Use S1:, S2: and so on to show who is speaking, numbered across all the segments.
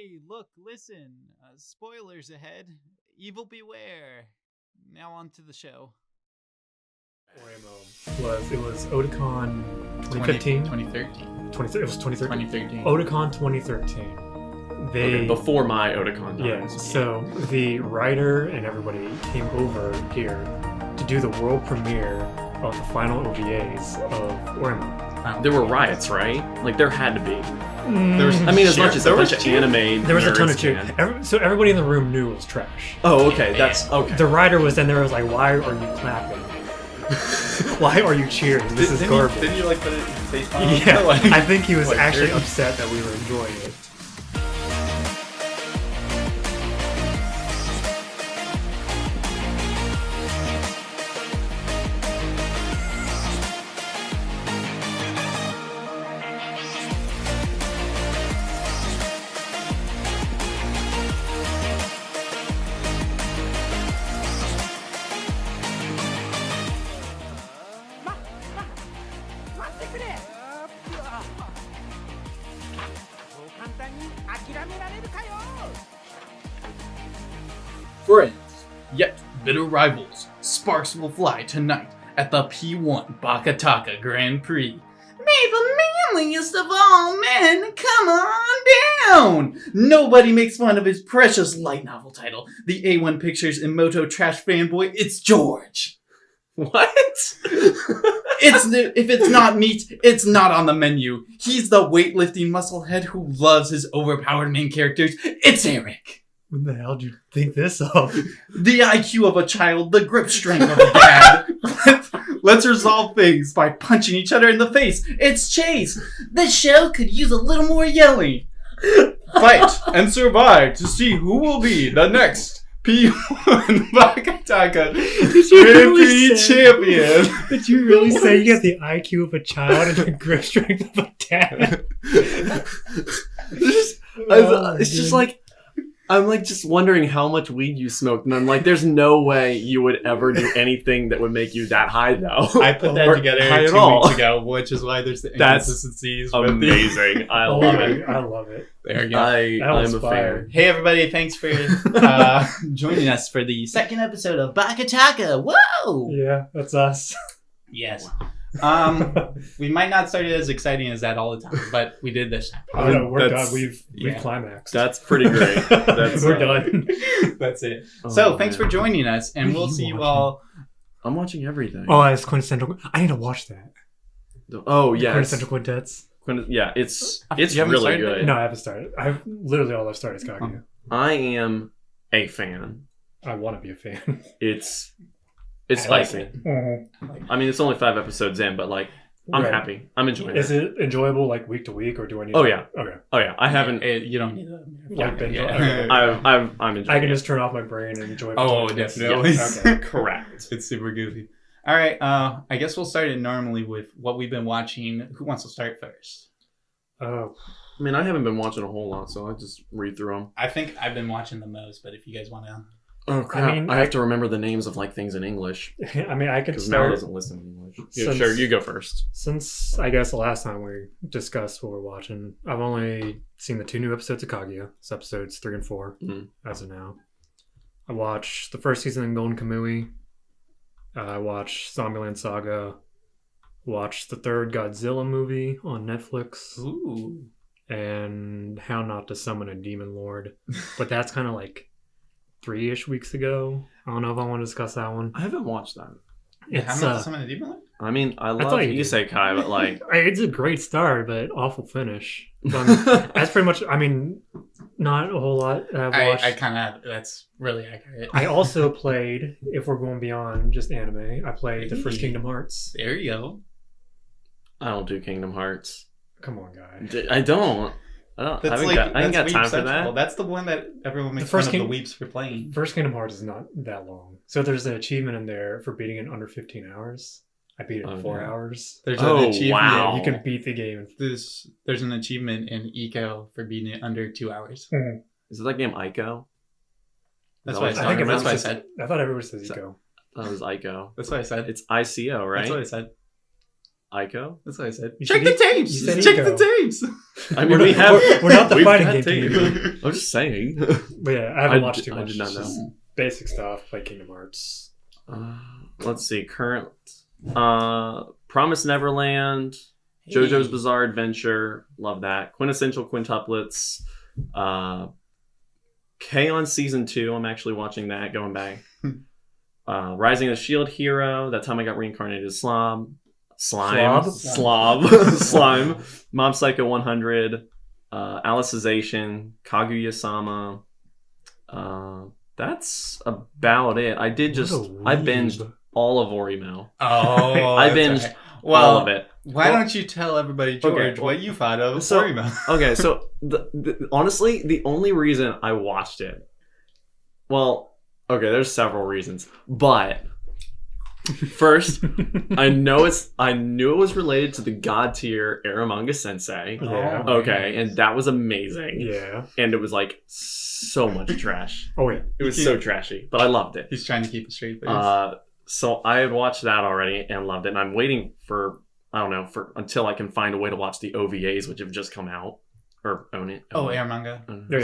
S1: Hey, look, listen. Spoilers ahead. Evil beware. Now on to the show.
S2: It was Otakon 2015?
S1: 2013.
S2: It was 2013?
S1: 2013.
S2: Otakon 2013.
S3: Okay, before my Otakon times.
S2: Yeah, so the writer and everybody came over here to do the world premiere of the final OVAs of Oremo.
S3: There were riots, right? Like, there had to be.
S1: There was,
S3: I mean, as much as a bunch of anime.
S2: There was a ton of
S3: nerds
S2: cheer.
S3: can.
S2: So everybody in the room knew it was trash.
S3: Oh, okay, that's okay.
S2: The writer was in there, was like, why are you clapping? Why are you cheering? This is garbage.
S1: Didn't you like put it in face palm?
S2: Yeah,
S1: Like,
S2: I think he was
S1: like,
S2: actually
S1: dirty.
S2: upset that we were enjoying it.
S1: Friends, yet bitter rivals, sparks will fly tonight at the P1 BakaTaka Grand Prix. May the manliest of all men come on down! Nobody makes fun of his precious light novel title. The A1 Pictures Emoto Trash fanboy, it's George.
S3: What?
S1: If it's not meat, it's not on the menu. He's the weightlifting musclehead who loves his overpowered main characters. It's Eric.
S2: When the hell did you think this up?
S1: The IQ of a child, the grip strength of a dad. Let's resolve things by punching each other in the face. It's Chase. This show could use a little more yelling. Fight and survive to see who will be the next P1 BakaTaka Grand Prix champion.
S2: Did you really say you have the IQ of a child and the grip strength of a dad?
S3: It's just like, I'm like just wondering how much weed you smoked, and I'm like, there's no way you would ever do anything that would make you that high, though.
S1: I put that
S3: Or
S1: together
S3: high at
S1: 2
S3: all.
S1: weeks ago, which is why there's the
S3: That's
S1: inconsistencies.
S3: Amazing. I love it.
S2: I love it.
S1: There you go.
S3: I'm a fan.
S1: Hey everybody, thanks for joining us for the second episode of BakaTaka. Whoa!
S2: Yeah, that's us.
S1: Yes. We might not start it as exciting as that all the time, but we did this time.
S2: Oh no, we're
S3: That's-
S2: done. We've
S1: yeah.
S2: climaxed.
S3: That's pretty great. That's
S2: We're done.
S1: That's it.
S3: Oh,
S1: So thanks
S3: man.
S1: for joining us, and
S2: What are
S1: we'll
S2: you
S1: see you
S2: watching?
S1: all.
S3: I'm watching everything.
S2: Oh, it's quintessential. I need to watch that.
S3: Oh yeah,
S2: Quintessential Quintets.
S3: yeah. It's
S1: You haven't
S3: really
S1: started it?
S3: good.
S2: No, I haven't started. I've literally all I've started is Kaguya.
S3: I am a fan.
S2: I want to be a fan.
S3: It's
S1: I like
S3: spicy.
S1: it.
S3: I mean, it's only 5 episodes in, but like, I'm
S2: Right.
S3: happy. I'm enjoying
S2: Is
S3: it.
S2: it enjoyable like week to week, or do I need?
S3: Oh,
S2: to...
S3: yeah.
S2: Okay.
S3: Oh yeah, I haven't.
S1: You don't need to.
S2: Like binge-
S1: Yeah.
S2: okay.
S3: I'm enjoying.
S2: I can
S3: it.
S2: just turn off my brain and enjoy. it for
S1: Oh,
S2: 20 minutes.
S1: definitely.
S2: Okay.
S3: Correct.
S1: It's super goofy. All right. I guess we'll start it normally with what we've been watching. Who wants to start first?
S2: Oh,
S3: I mean, I haven't been watching a whole lot, so I just read through them.
S1: I think I've been watching the most, but if you guys want to.
S3: Oh crap!
S2: I mean,
S3: I have to remember the names of like things in English
S2: I mean, I could
S3: because Mel
S2: start.
S3: doesn't listen to English. Yeah,
S2: Since-
S3: sure, you go first.
S2: Since I guess the last time we discussed what we're watching, I've only seen the 2 new episodes of Kaguya. It's episodes 3 and 4 as of now. I watched the first season of Golden Kamui. I watched Zombieland Saga. Watched the 3rd Godzilla movie on Netflix.
S1: Ooh.
S2: And How Not to Summon a Demon Lord. But that's kind of like 3-ish weeks ago. I don't know if I want to discuss that one.
S3: I haven't watched that.
S1: How
S2: It's,
S1: much someone a demon lord?
S3: I mean, I love
S2: thought you did.
S3: Isekai, but like,
S2: it's a great start, but awful finish. That's pretty much, I mean, not a whole lot that I've watched.
S1: I kind of. That's really accurate.
S2: I also played, if we're going beyond just anime, I played the first Kingdom Hearts.
S1: There you go.
S3: I don't do Kingdom Hearts.
S2: Come on, guy.
S3: I don't. I ain't got time for that.
S1: That's the one that everyone makes
S2: The first
S1: fun of the weeps for playing.
S2: First Kingdom Hearts is not that long. So there's an achievement in there for beating it in under 15 hours. I beat it in 4 hours.
S1: There's
S3: Oh,
S1: an achievement.
S3: wow.
S2: Yeah, you can beat the game.
S1: There's an achievement in Eco for beating it under 2 hours.
S3: Is it that game Ico?
S1: That's
S3: Is
S1: what I
S3: that
S1: said.
S3: what you're
S1: That's
S3: talking
S1: what I
S2: just-
S1: said.
S2: I thought everybody says
S3: So-
S2: Eco.
S3: That was Ico.
S1: That's what I said.
S3: It's ICO, right?
S1: That's what I said.
S3: Aiko?
S1: That's what I said.
S2: You
S1: Check
S2: said
S1: the tapes.
S2: you said
S1: Check
S2: Eco.
S1: the tapes.
S3: I mean, we have.
S2: we're not the
S3: we've
S2: fighting
S3: got
S2: game
S3: tape.
S2: team.
S3: I'm just saying.
S2: But yeah, I haven't watched too
S3: I
S2: much.
S3: did not know.
S2: Just basic stuff like Kingdom Hearts.
S3: Let's see. Current. Promise Neverland. JoJo's Bizarre Adventure. Love that. Quintessential Quintuplets. K-On! Season 2. I'm actually watching that. Going back. Rising of the Shield Hero. That time I got reincarnated as Slime. Slime. Mob Psycho 100. Alicization. Kaguya-sama. That's about it. I binged all of Orimo.
S1: Oh,
S3: I binged
S1: right. Well,
S3: all of it.
S1: Why don't you tell everybody, George,
S3: Okay,
S1: what you thought of
S3: so-
S1: Orimo?
S3: Okay, so honestly, the only reason I watched it, well, okay, there's several reasons, but first, I knew it was related to the god tier Aramanga Sensei.
S2: Yeah.
S3: Okay, and that was amazing.
S2: Yeah.
S3: And it was like so much trash.
S2: Oh yeah.
S3: It was so trashy, but I loved it.
S1: He's trying to keep a straight face.
S3: So I had watched that already and loved it, and I'm waiting for until I can find a way to watch the OVAs, which have just come out or own it.
S1: Air manga.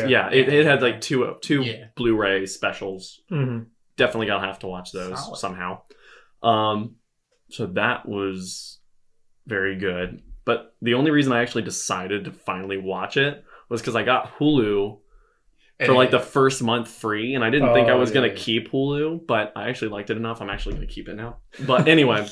S3: Yeah, it had like two
S1: Yeah.
S3: Blu-ray specials.
S2: Mm-hmm.
S3: Definitely gonna have to watch those
S1: Solid.
S3: somehow. So that was very good. But the only reason I actually decided to finally watch it was because I got Hulu for like the first month free, and I didn't think I was gonna keep Hulu, but I actually liked it enough. I'm actually gonna keep it now. But anyway,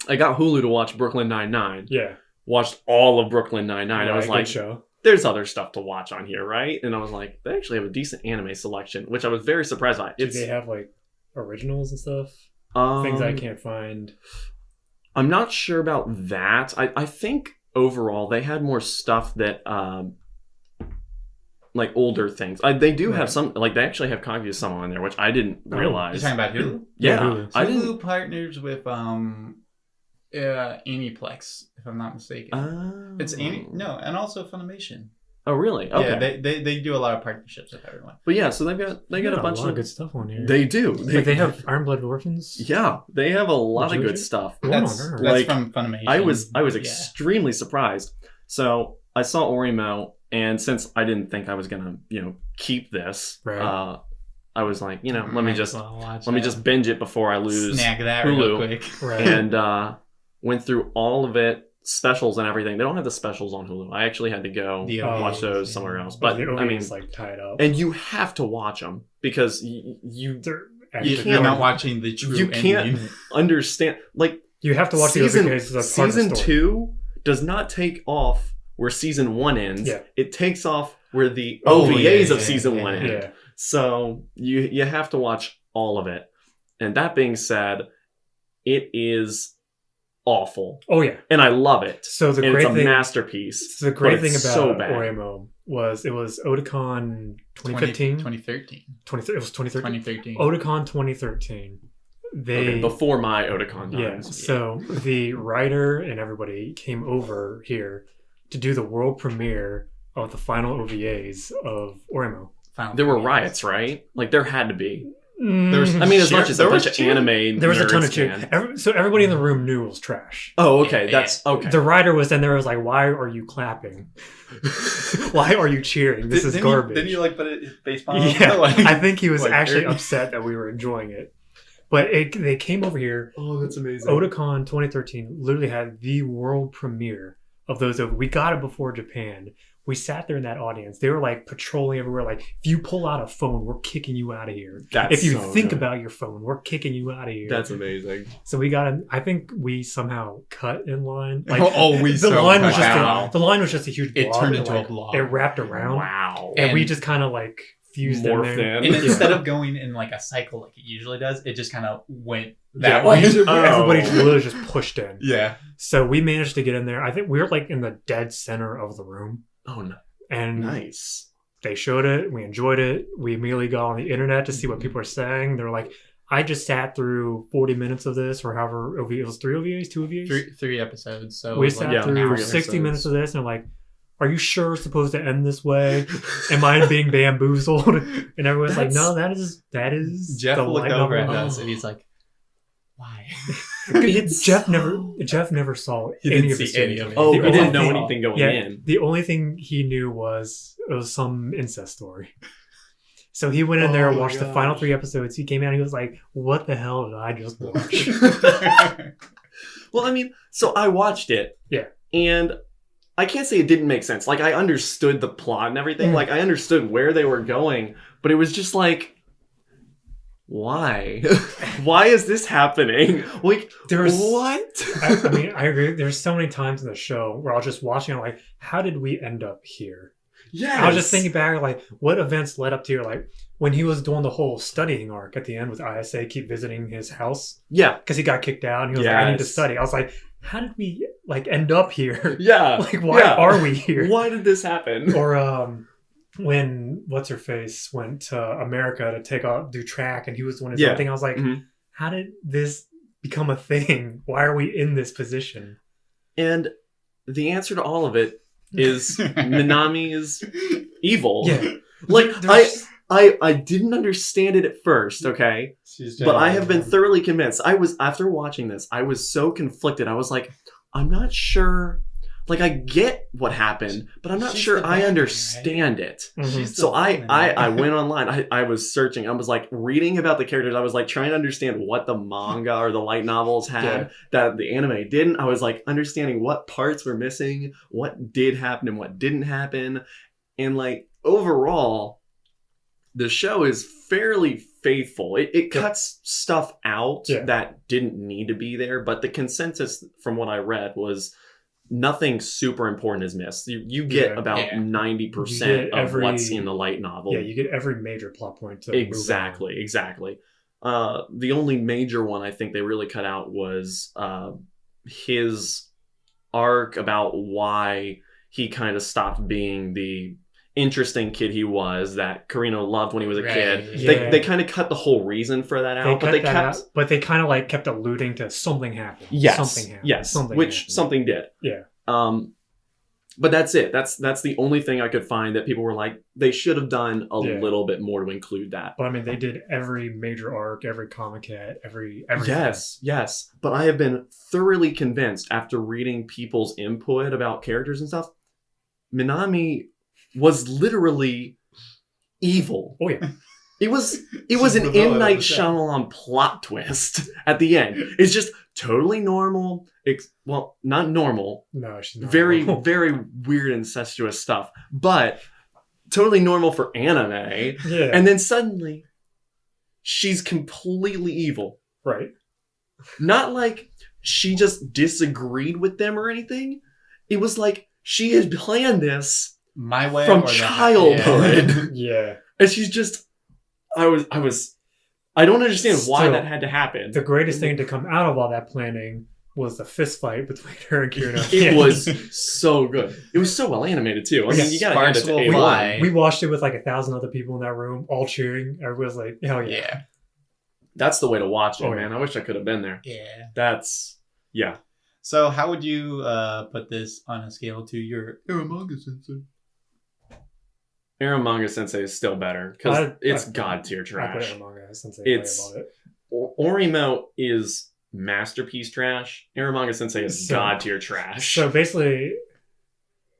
S3: I got Hulu to watch Brooklyn Nine-Nine.
S2: Yeah.
S3: Watched all of Brooklyn Nine-Nine. I was
S2: good
S3: like,
S2: show.
S3: there's other stuff to watch on here, right? And I was like, they actually have a decent anime selection, which I was very surprised by.
S2: Do they have like originals and stuff? Things I can't find.
S3: I'm not sure about that. I think overall they had more stuff that like older things. They do have some, like they actually have Kaguya-sama on there, which I didn't
S1: You're
S3: realize.
S1: talking about Hulu?
S3: Yeah,
S2: Hulu.
S3: I didn't.
S1: Hulu partners with Aniplex, if I'm not mistaken. It's and also Funimation.
S3: Oh, really? Okay.
S1: Yeah, they do a lot of partnerships with everyone.
S3: But yeah, so they got a bunch
S2: lot
S3: of
S2: good stuff on here.
S3: They do.
S2: Like they have Iron Blooded Orphans.
S3: Yeah, they have a lot of
S2: Would
S3: good
S2: you?
S3: stuff.
S2: What on
S1: That's
S2: earth?
S3: Like,
S1: from Funimation.
S3: I was
S1: Yeah.
S3: extremely surprised. So I saw Orimo, and since I didn't think I was gonna, keep this,
S2: Right.
S3: I was like, let me
S1: Might
S3: just
S1: as well watch
S3: let me
S1: that.
S3: just binge it before I lose
S1: snag that
S3: Hulu.
S1: real quick.
S2: Right.
S3: and went through all of it, specials and everything. They don't have the specials on Hulu. I actually had to go
S1: The
S3: watch
S1: OVAs,
S3: those
S1: yeah.
S3: somewhere else.
S2: But
S3: But
S2: the
S3: I mean,
S2: OVAs, like tied up.
S3: and you have to watch them because you
S2: They're
S3: You
S2: extra
S1: You're
S3: can't-
S1: not
S2: good.
S1: watching the true
S3: you can't
S1: ending.
S3: understand. Like
S2: You have to watch the OVAs because that's part of the
S3: season
S2: story.
S3: 2 does not take off where season 1 ends.
S2: Yeah.
S3: It takes off where the
S1: Oh,
S3: OVAs
S1: yeah,
S3: of season
S1: yeah,
S3: 1 end.
S2: Yeah.
S3: So you have to watch all of it. And that being said, it is awful.
S2: Oh yeah.
S3: And I love it.
S2: So the
S3: And
S2: great
S3: it's a
S2: thing,
S3: masterpiece.
S2: the great
S3: but
S2: thing
S3: it's
S2: about
S3: so bad.
S2: Oremo was it was Otakon 2015,
S1: 2013.
S2: 20, it was 2013.
S1: 2013.
S2: Otakon 2013. They
S3: Okay, before my Otakon
S2: yeah.
S3: times.
S2: So the writer and everybody came over here to do the world premiere of the final OVAs of Oremo.
S3: There were riots, right? Like there had to be.
S1: There was-
S3: I mean, as
S1: Cheer-
S3: much as a
S1: there
S3: bunch
S1: was
S3: of
S1: cheer-
S3: anime.
S2: There was a ton
S3: nerds
S2: of cheer.
S3: can.
S2: So everybody in the room knew it was trash.
S3: Oh, okay.
S1: Yeah,
S3: That's okay.
S2: The writer was in there was like, "Why are you clapping? Why are you cheering? This is garbage."
S1: Didn't you like put his face palm?
S2: Yeah,
S1: Like-
S2: I think he was
S1: like
S2: actually
S1: dirty.
S2: upset that we were enjoying it. But they came over here.
S3: Oh, that's amazing.
S2: Otakon 2013 literally had the world premiere of those. We got it before Japan. We sat there in that audience. They were like patrolling everywhere. Like, if you pull out a phone, we're kicking you out of here.
S3: That's
S2: If you
S3: so
S2: think
S3: good.
S2: about your phone, we're kicking you out of here.
S3: That's amazing.
S2: So we got in. I think we somehow cut in line. Like,
S1: we
S2: the
S1: so
S2: line was
S1: cut
S2: just
S1: out.
S2: the line was just a huge blob.
S1: It turned
S2: that,
S1: into
S2: like,
S1: a blob.
S2: It wrapped around,
S3: Wow.
S2: and we
S1: And-
S2: just kind of like fused
S3: Morphed
S2: in there.
S3: in.
S1: And
S3: Yeah.
S1: instead of going in like a cycle like it usually does, it just kind of went
S3: Yeah,
S1: that way.
S2: Everybody
S3: Oh.
S2: just literally just pushed in.
S1: Yeah.
S2: So we managed to get in there. I think we were like in the dead center of the room,
S3: Oh, no.
S2: and
S3: Nice.
S2: they showed it. We enjoyed it. We immediately got on the internet to see what people are saying. They're like, "I just sat through 40 minutes of this, or however it was 3 OVAs, 2 OVAs.
S1: Three episodes. So
S2: We
S1: it was like
S2: sat
S3: yeah,
S2: through
S1: an hour
S2: 60
S1: episodes.
S2: minutes of this, and they're like, "Are you sure it's supposed to end this way? Am I being bamboozled?" And everyone's like,
S3: That's-
S2: "No, that is
S1: Jeff
S2: the
S1: looked
S2: light
S1: over
S2: novel."
S1: at us and he's like, "Why?"
S2: Jeff never saw
S1: He
S2: any
S1: didn't
S2: of the
S1: see any
S2: scenes.
S1: of it.
S3: Oh,
S2: The
S3: he
S2: only
S3: didn't know
S2: thing-
S3: anything going
S2: Yeah,
S3: in.
S2: the only thing he knew was it was some incest story. So he went in there and watched the final 3 episodes. He came out and he was like, "What the hell did I just watch?"
S3: Well, I mean, so I watched it.
S2: Yeah.
S3: And I can't say it didn't make sense. Like, I understood the plot and everything.
S2: Mm.
S3: Like, I understood where they were going. But it was just like, why? Why is this happening? Like, what?
S2: I mean, I agree. There's so many times in the show where I was just watching, I'm like, how did we end up here?
S3: Yeah.
S2: I was just thinking back, like, what events led up to here? Like, when he was doing the whole studying arc at the end with ISA, keep visiting his house
S3: Yeah.
S2: because he got kicked out and he was like, I need to
S3: Yes.
S2: study. I was like, how did we, like, end up here?
S3: Yeah.
S2: Like, why are we here?
S3: Why did this happen?
S2: Or when what's-her-face went to America to do track and he was doing his own thing, I was like,
S3: Mhm.
S2: how did this become a thing? Why are we in this position?
S3: And the answer to all of it is Minami is evil.
S2: Yeah.
S3: Like,
S2: There's-
S3: I didn't understand it at first, okay? But I have been thoroughly convinced. After watching this, I was so conflicted. I was like, I'm not sure. Like, I get what happened, but I'm not
S1: She's
S3: sure
S1: the
S3: I
S1: bad
S3: understand it.
S2: Mhm.
S3: So I went online. I was searching. I was like reading about the characters. I was like trying to understand what the manga or the light novels had that the anime didn't. I was like understanding what parts were missing, what did happen and what didn't happen. And like overall, the show is fairly faithful. It cuts stuff out that didn't need to be there, but the consensus from what I read was nothing super important is missed. You get about 90% of what's in the light novel.
S2: Yeah, you get every major plot point to
S3: Exactly. The only major one I think they really cut out was his arc about why he kind of stopped being the interesting kid he was that Carino loved when he was a kid.
S2: Yeah.
S3: They kind of cut the whole reason for that out,
S2: but they kind of like kept alluding to something happened.
S3: Yes,
S2: something happened.
S3: yes,
S2: something
S3: which
S2: happened.
S3: something did.
S2: Yeah.
S3: But that's it. That's the only thing I could find that people were like they should have done a little bit more to include that.
S2: But I mean, they did every major arc, every comic hit, everything.
S3: Yes. But I have been thoroughly convinced after reading people's input about characters and stuff. Minami was literally evil.
S2: Oh yeah.
S3: It was an M. Night Shyamalan plot twist at the end. It's just totally normal. Well, not normal.
S2: No, she's not.
S3: Very, very weird incestuous stuff. But totally normal for anime.
S2: Yeah.
S3: And then suddenly, she's completely evil.
S2: Right.
S3: Not like she just disagreed with them or anything. It was like she had planned this
S1: my way
S3: from
S1: or
S3: childhood.
S2: Yeah.
S3: And she's just I don't understand why that had to happen.
S2: The greatest thing to come out of all that planning was the fist fight between her and Kirino.
S3: It was so good. It was so well animated too. I mean, you gotta hand it to A1.
S2: We watched it with like 1,000 other people in that room, all cheering. Everybody was like, hell yeah.
S1: Yeah.
S3: That's the way to watch it,
S2: Oh,
S3: man.
S2: yeah.
S3: I wish I could have been there.
S1: Yeah.
S3: Yeah.
S1: So how would you put this on a scale to your Manga Sensei?
S3: Aaron Manga Sensei is still better because it's god tier
S2: I put
S3: trash.
S2: it in manga since they
S3: It's-
S2: about it.
S3: Orimo is masterpiece trash. Aaron Manga Sensei is god tier trash.
S2: So basically,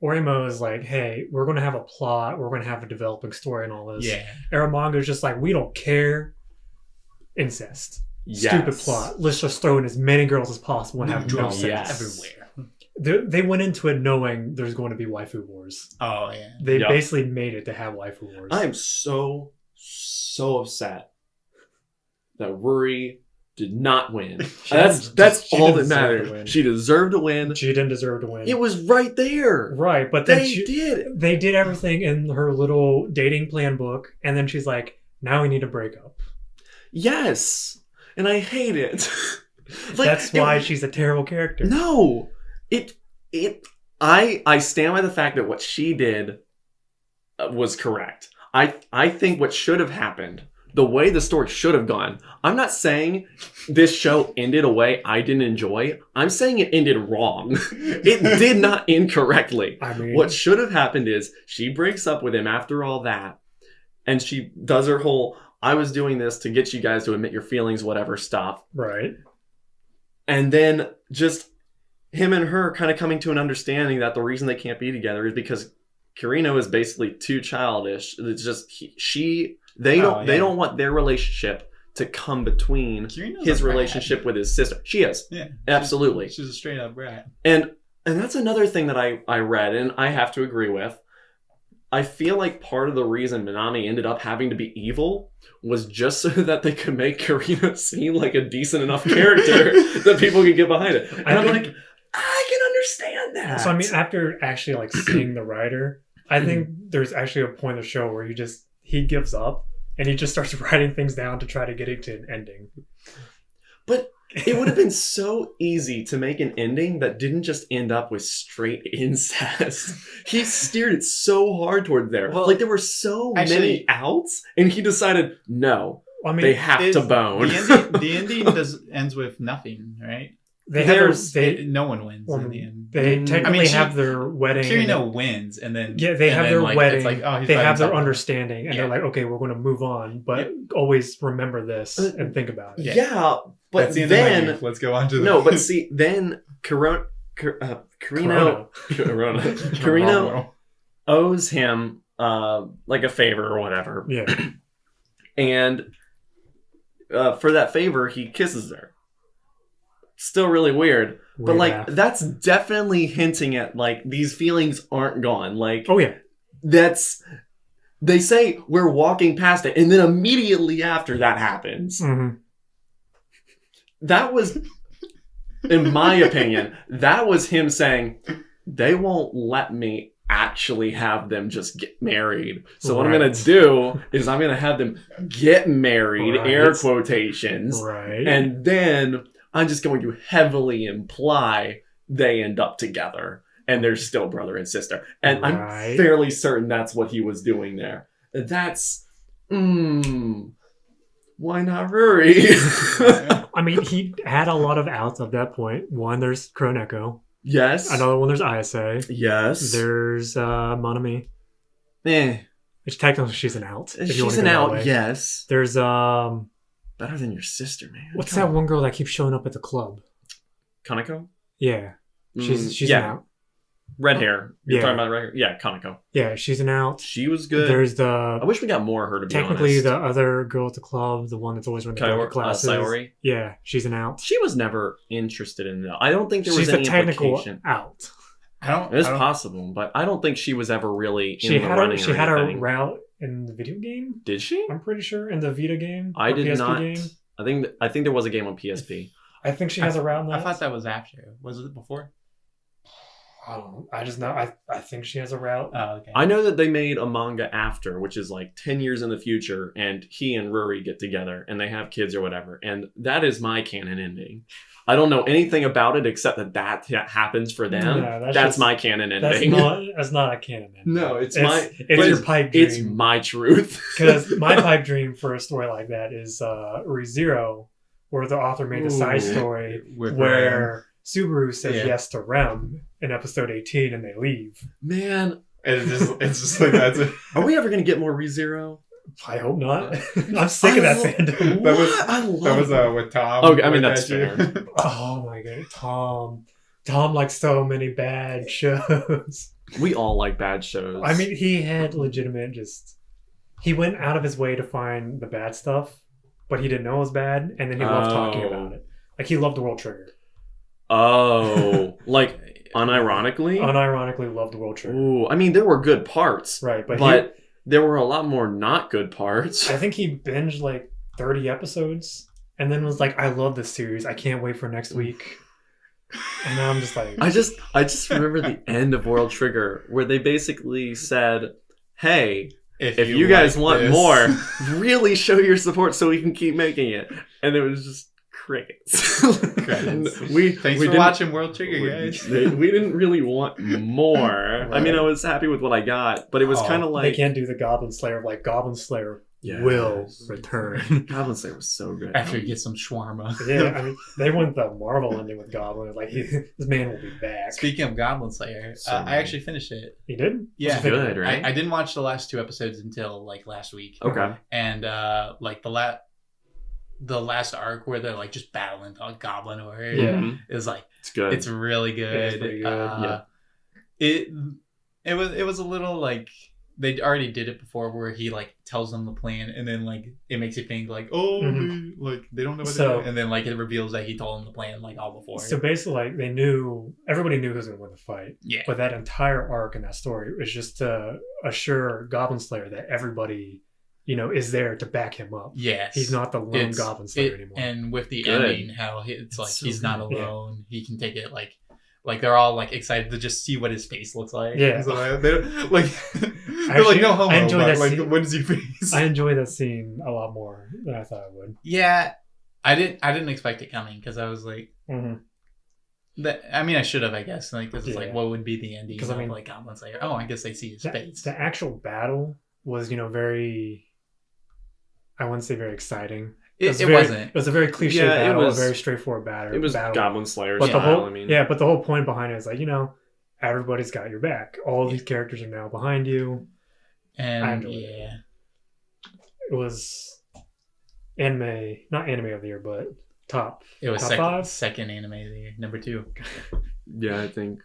S2: Orimo is like, hey, we're going to have a plot. We're going to have a developing story and all this.
S1: Yeah.
S2: Aramanga is just like, we don't care. Incest.
S3: Yes.
S2: Stupid plot. Let's just throw in as many girls as possible and have no
S1: Drama
S2: sex.
S3: Yes.
S1: everywhere.
S2: They went into it knowing there's going to be waifu wars.
S1: Oh yeah.
S2: They
S3: Yep.
S2: basically made it to have waifu wars.
S3: I am so upset that Ruri did not win. That's
S2: she
S3: all that
S2: deserved to
S3: matters.
S2: win.
S3: She deserved to win.
S2: She didn't deserve to win.
S3: It was right there.
S2: right, but then
S3: They did.
S2: they did everything in her little dating plan book, and then she's like, now we need to break up.
S3: Yes. And I hate it. Like,
S2: That's why she's a terrible character.
S3: No. I stand by the fact that what she did was correct. I think what should have happened, the way the story should have gone. I'm not saying this show ended a way I didn't enjoy. I'm saying it ended wrong. It did not end correctly.
S2: I mean,
S3: What should have happened is she breaks up with him after all that, and she does her whole, I was doing this to get you guys to admit your feelings, whatever stuff.
S2: right.
S3: And then just him and her kind of coming to an understanding that the reason they can't be together is because Kirino is basically too childish. It's just they don't want their relationship to come between
S1: Kirino's
S3: his
S1: a brat.
S3: relationship with his sister. She is.
S1: Yeah.
S3: Absolutely.
S1: She's a straight up brat.
S3: And that's another thing that I read, and I have to agree with. I feel like part of the reason Minami ended up having to be evil was just so that they could make Kirino seem like a decent enough character that people could get behind it. And I'm like, I can understand that.
S2: So I mean, after actually like seeing the writer, I think there's actually a point of the show where he gives up and he just starts writing things down to try to get it to an ending.
S3: But it would have been so easy to make an ending that didn't just end up with straight incest. He steered it so hard toward there.
S1: Well,
S3: like there were so many outs, and he decided, no,
S2: I mean,
S3: they have to bone.
S1: The ending ends with nothing, right? No one wins in the end.
S2: They technically have their wedding.
S1: Kirino wins, and then
S2: they have their wedding. It's like, they have their understanding, and
S1: they're
S2: like, okay, we're going to move on, but always remember this and think about it.
S3: Yeah, but
S1: that's the
S3: then
S1: let's go on to the
S3: but see, then Kirino owes him like a favor or whatever.
S2: Yeah,
S3: and for that favor, he kisses her. Still really weird, but like that's definitely hinting at like these feelings aren't gone. Like,
S2: oh yeah,
S3: they say we're walking past it, and then immediately after that happens, that was, in my opinion, that was him saying they won't let me actually have them just get married. So what I'm gonna do is I'm gonna have them get married, air quotations, and then I'm just going to heavily imply they end up together and they're still brother and sister. And I'm fairly certain that's what he was doing there. That's, why not Ruri?
S2: I mean, he had a lot of outs at that point. One, there's Kroneko.
S3: Yes.
S2: Another one, there's Ayase.
S3: Yes.
S2: There's Monami. Which technically she's an out.
S3: She's an out, yes.
S2: There's
S3: better than your sister, man.
S2: What's that one girl that keeps showing up at the club?
S3: Kaneko?
S2: Yeah. She's an out.
S3: Red hair. You're talking about red hair? Yeah, Kaneko.
S2: Yeah, she's an out.
S3: She was good.
S2: There's
S3: I wish we got more of her, to be
S2: technically
S3: honest.
S2: the other girl at the club, the one that's always running the classes.
S3: Sayori?
S2: Yeah, she's an out.
S3: She was never interested in that. I don't think there was
S2: she's
S3: any
S2: a technical
S3: implication.
S2: Out.
S3: It's possible, but I don't think she was ever really in the running.
S2: She had a route in the video game.
S3: Did she?
S2: I'm pretty sure in the Vita game.
S3: I did
S2: PSP
S3: not.
S2: Game.
S3: I think there was a game on PSP.
S2: I think she has a route in that.
S1: I thought that was after. Was it before?
S2: I don't know. I just know. I think she has a route.
S1: Oh, okay.
S3: I know that they made a manga after, which is like 10 years in the future, and he and Ruri get together and they have kids or whatever. And that is my canon ending. I don't know anything about it except that happens for them. No, that's my canon ending.
S2: That's not a canon ending.
S3: No, it's
S2: your pipe dream.
S3: It's my truth.
S2: Because my pipe dream for a story like that is ReZero, where the author made a side story where Subaru says yes to Rem in episode 18 and they leave.
S3: Man.
S1: It's just like that's it.
S3: Are we ever going to get more ReZero?
S2: I hope not. I'm sick of that fandom.
S1: That was with Tom.
S3: Okay, I mean, that's fair.
S2: Oh my god, Tom. Tom likes so many bad shows.
S3: We all like bad shows.
S2: I mean, he had legitimate he went out of his way to find the bad stuff, but he didn't know it was bad, and then he loved talking about it. Like, he loved the World Trigger.
S3: Oh, like unironically?
S2: Unironically loved the World Trigger.
S3: Ooh, I mean, there were good parts.
S2: Right, but
S3: there were a lot more not good parts.
S2: I think he binged like 30 episodes and then was like, I love this series. I can't wait for next week. And now I'm just like...
S3: I just remember the end of World Trigger where they basically said, hey, if you guys want more, really show your support so we can keep making it. And it was just crickets.
S1: Thanks for watching World Trigger, guys.
S3: We didn't really want more. Right. I mean, I was happy with what I got, but it was kind of like...
S2: They can't do the Goblin Slayer. Like, Goblin Slayer will return.
S3: Goblin Slayer was so good.
S1: After you get some shawarma.
S2: Yeah, I mean, they went the Marvel ending with Goblin. Like, this man will be back.
S1: Speaking of Goblin Slayer, I actually finished it.
S2: You did?
S1: Yeah.
S3: It was good, right?
S1: I didn't watch the last 2 episodes until, like, last week.
S3: Okay.
S1: And, like, the last arc where they're like just battling a goblin horde.
S2: Yeah.
S1: Is like
S3: It's good.
S1: it's really good.
S2: It's pretty good.
S1: It was a little like they already did it before where he like tells them the plan and then like it makes you think like like they don't know what to do, and then like it reveals that he told them the plan like all before.
S2: So basically, like everybody knew who was going to win the fight.
S1: Yeah.
S2: But that entire arc in that story was just to assure Goblin Slayer that everybody, is there to back him up.
S1: Yes.
S2: He's not the lone Goblin Slayer anymore.
S1: And with the
S3: Good.
S1: ending, how it's like
S2: So
S1: he's not
S2: good.
S1: alone. He can take it like they're all like excited to just see what his face looks like.
S2: Yeah.
S1: So, like, they're like
S2: Actually,
S1: no homo.
S2: I enjoy
S1: but,
S2: that
S1: like
S2: scene.
S1: what is your face?
S2: I enjoy that scene a lot more than I thought I would.
S1: Yeah, I didn't expect it coming because I was like, I should have, I guess, like because it's like what would be the ending? Because like Goblin Slayer. Oh, I guess they see his face.
S2: The actual battle was, very. I wouldn't say very exciting.
S1: It wasn't.
S2: It was a very cliche
S3: Yeah, it
S2: battle,
S3: was-
S2: a very straightforward battle.
S3: It was
S2: battle.
S3: Goblin Slayer
S2: But
S3: style.
S2: the whole,
S3: I mean,
S2: but the whole point behind it is like, everybody's got your back. All these characters are now behind you. I
S1: And
S2: enjoyed it. It was not anime of the year, but top.
S1: it was
S2: Top five?
S1: second anime of the year, number 2.
S3: yeah, I think.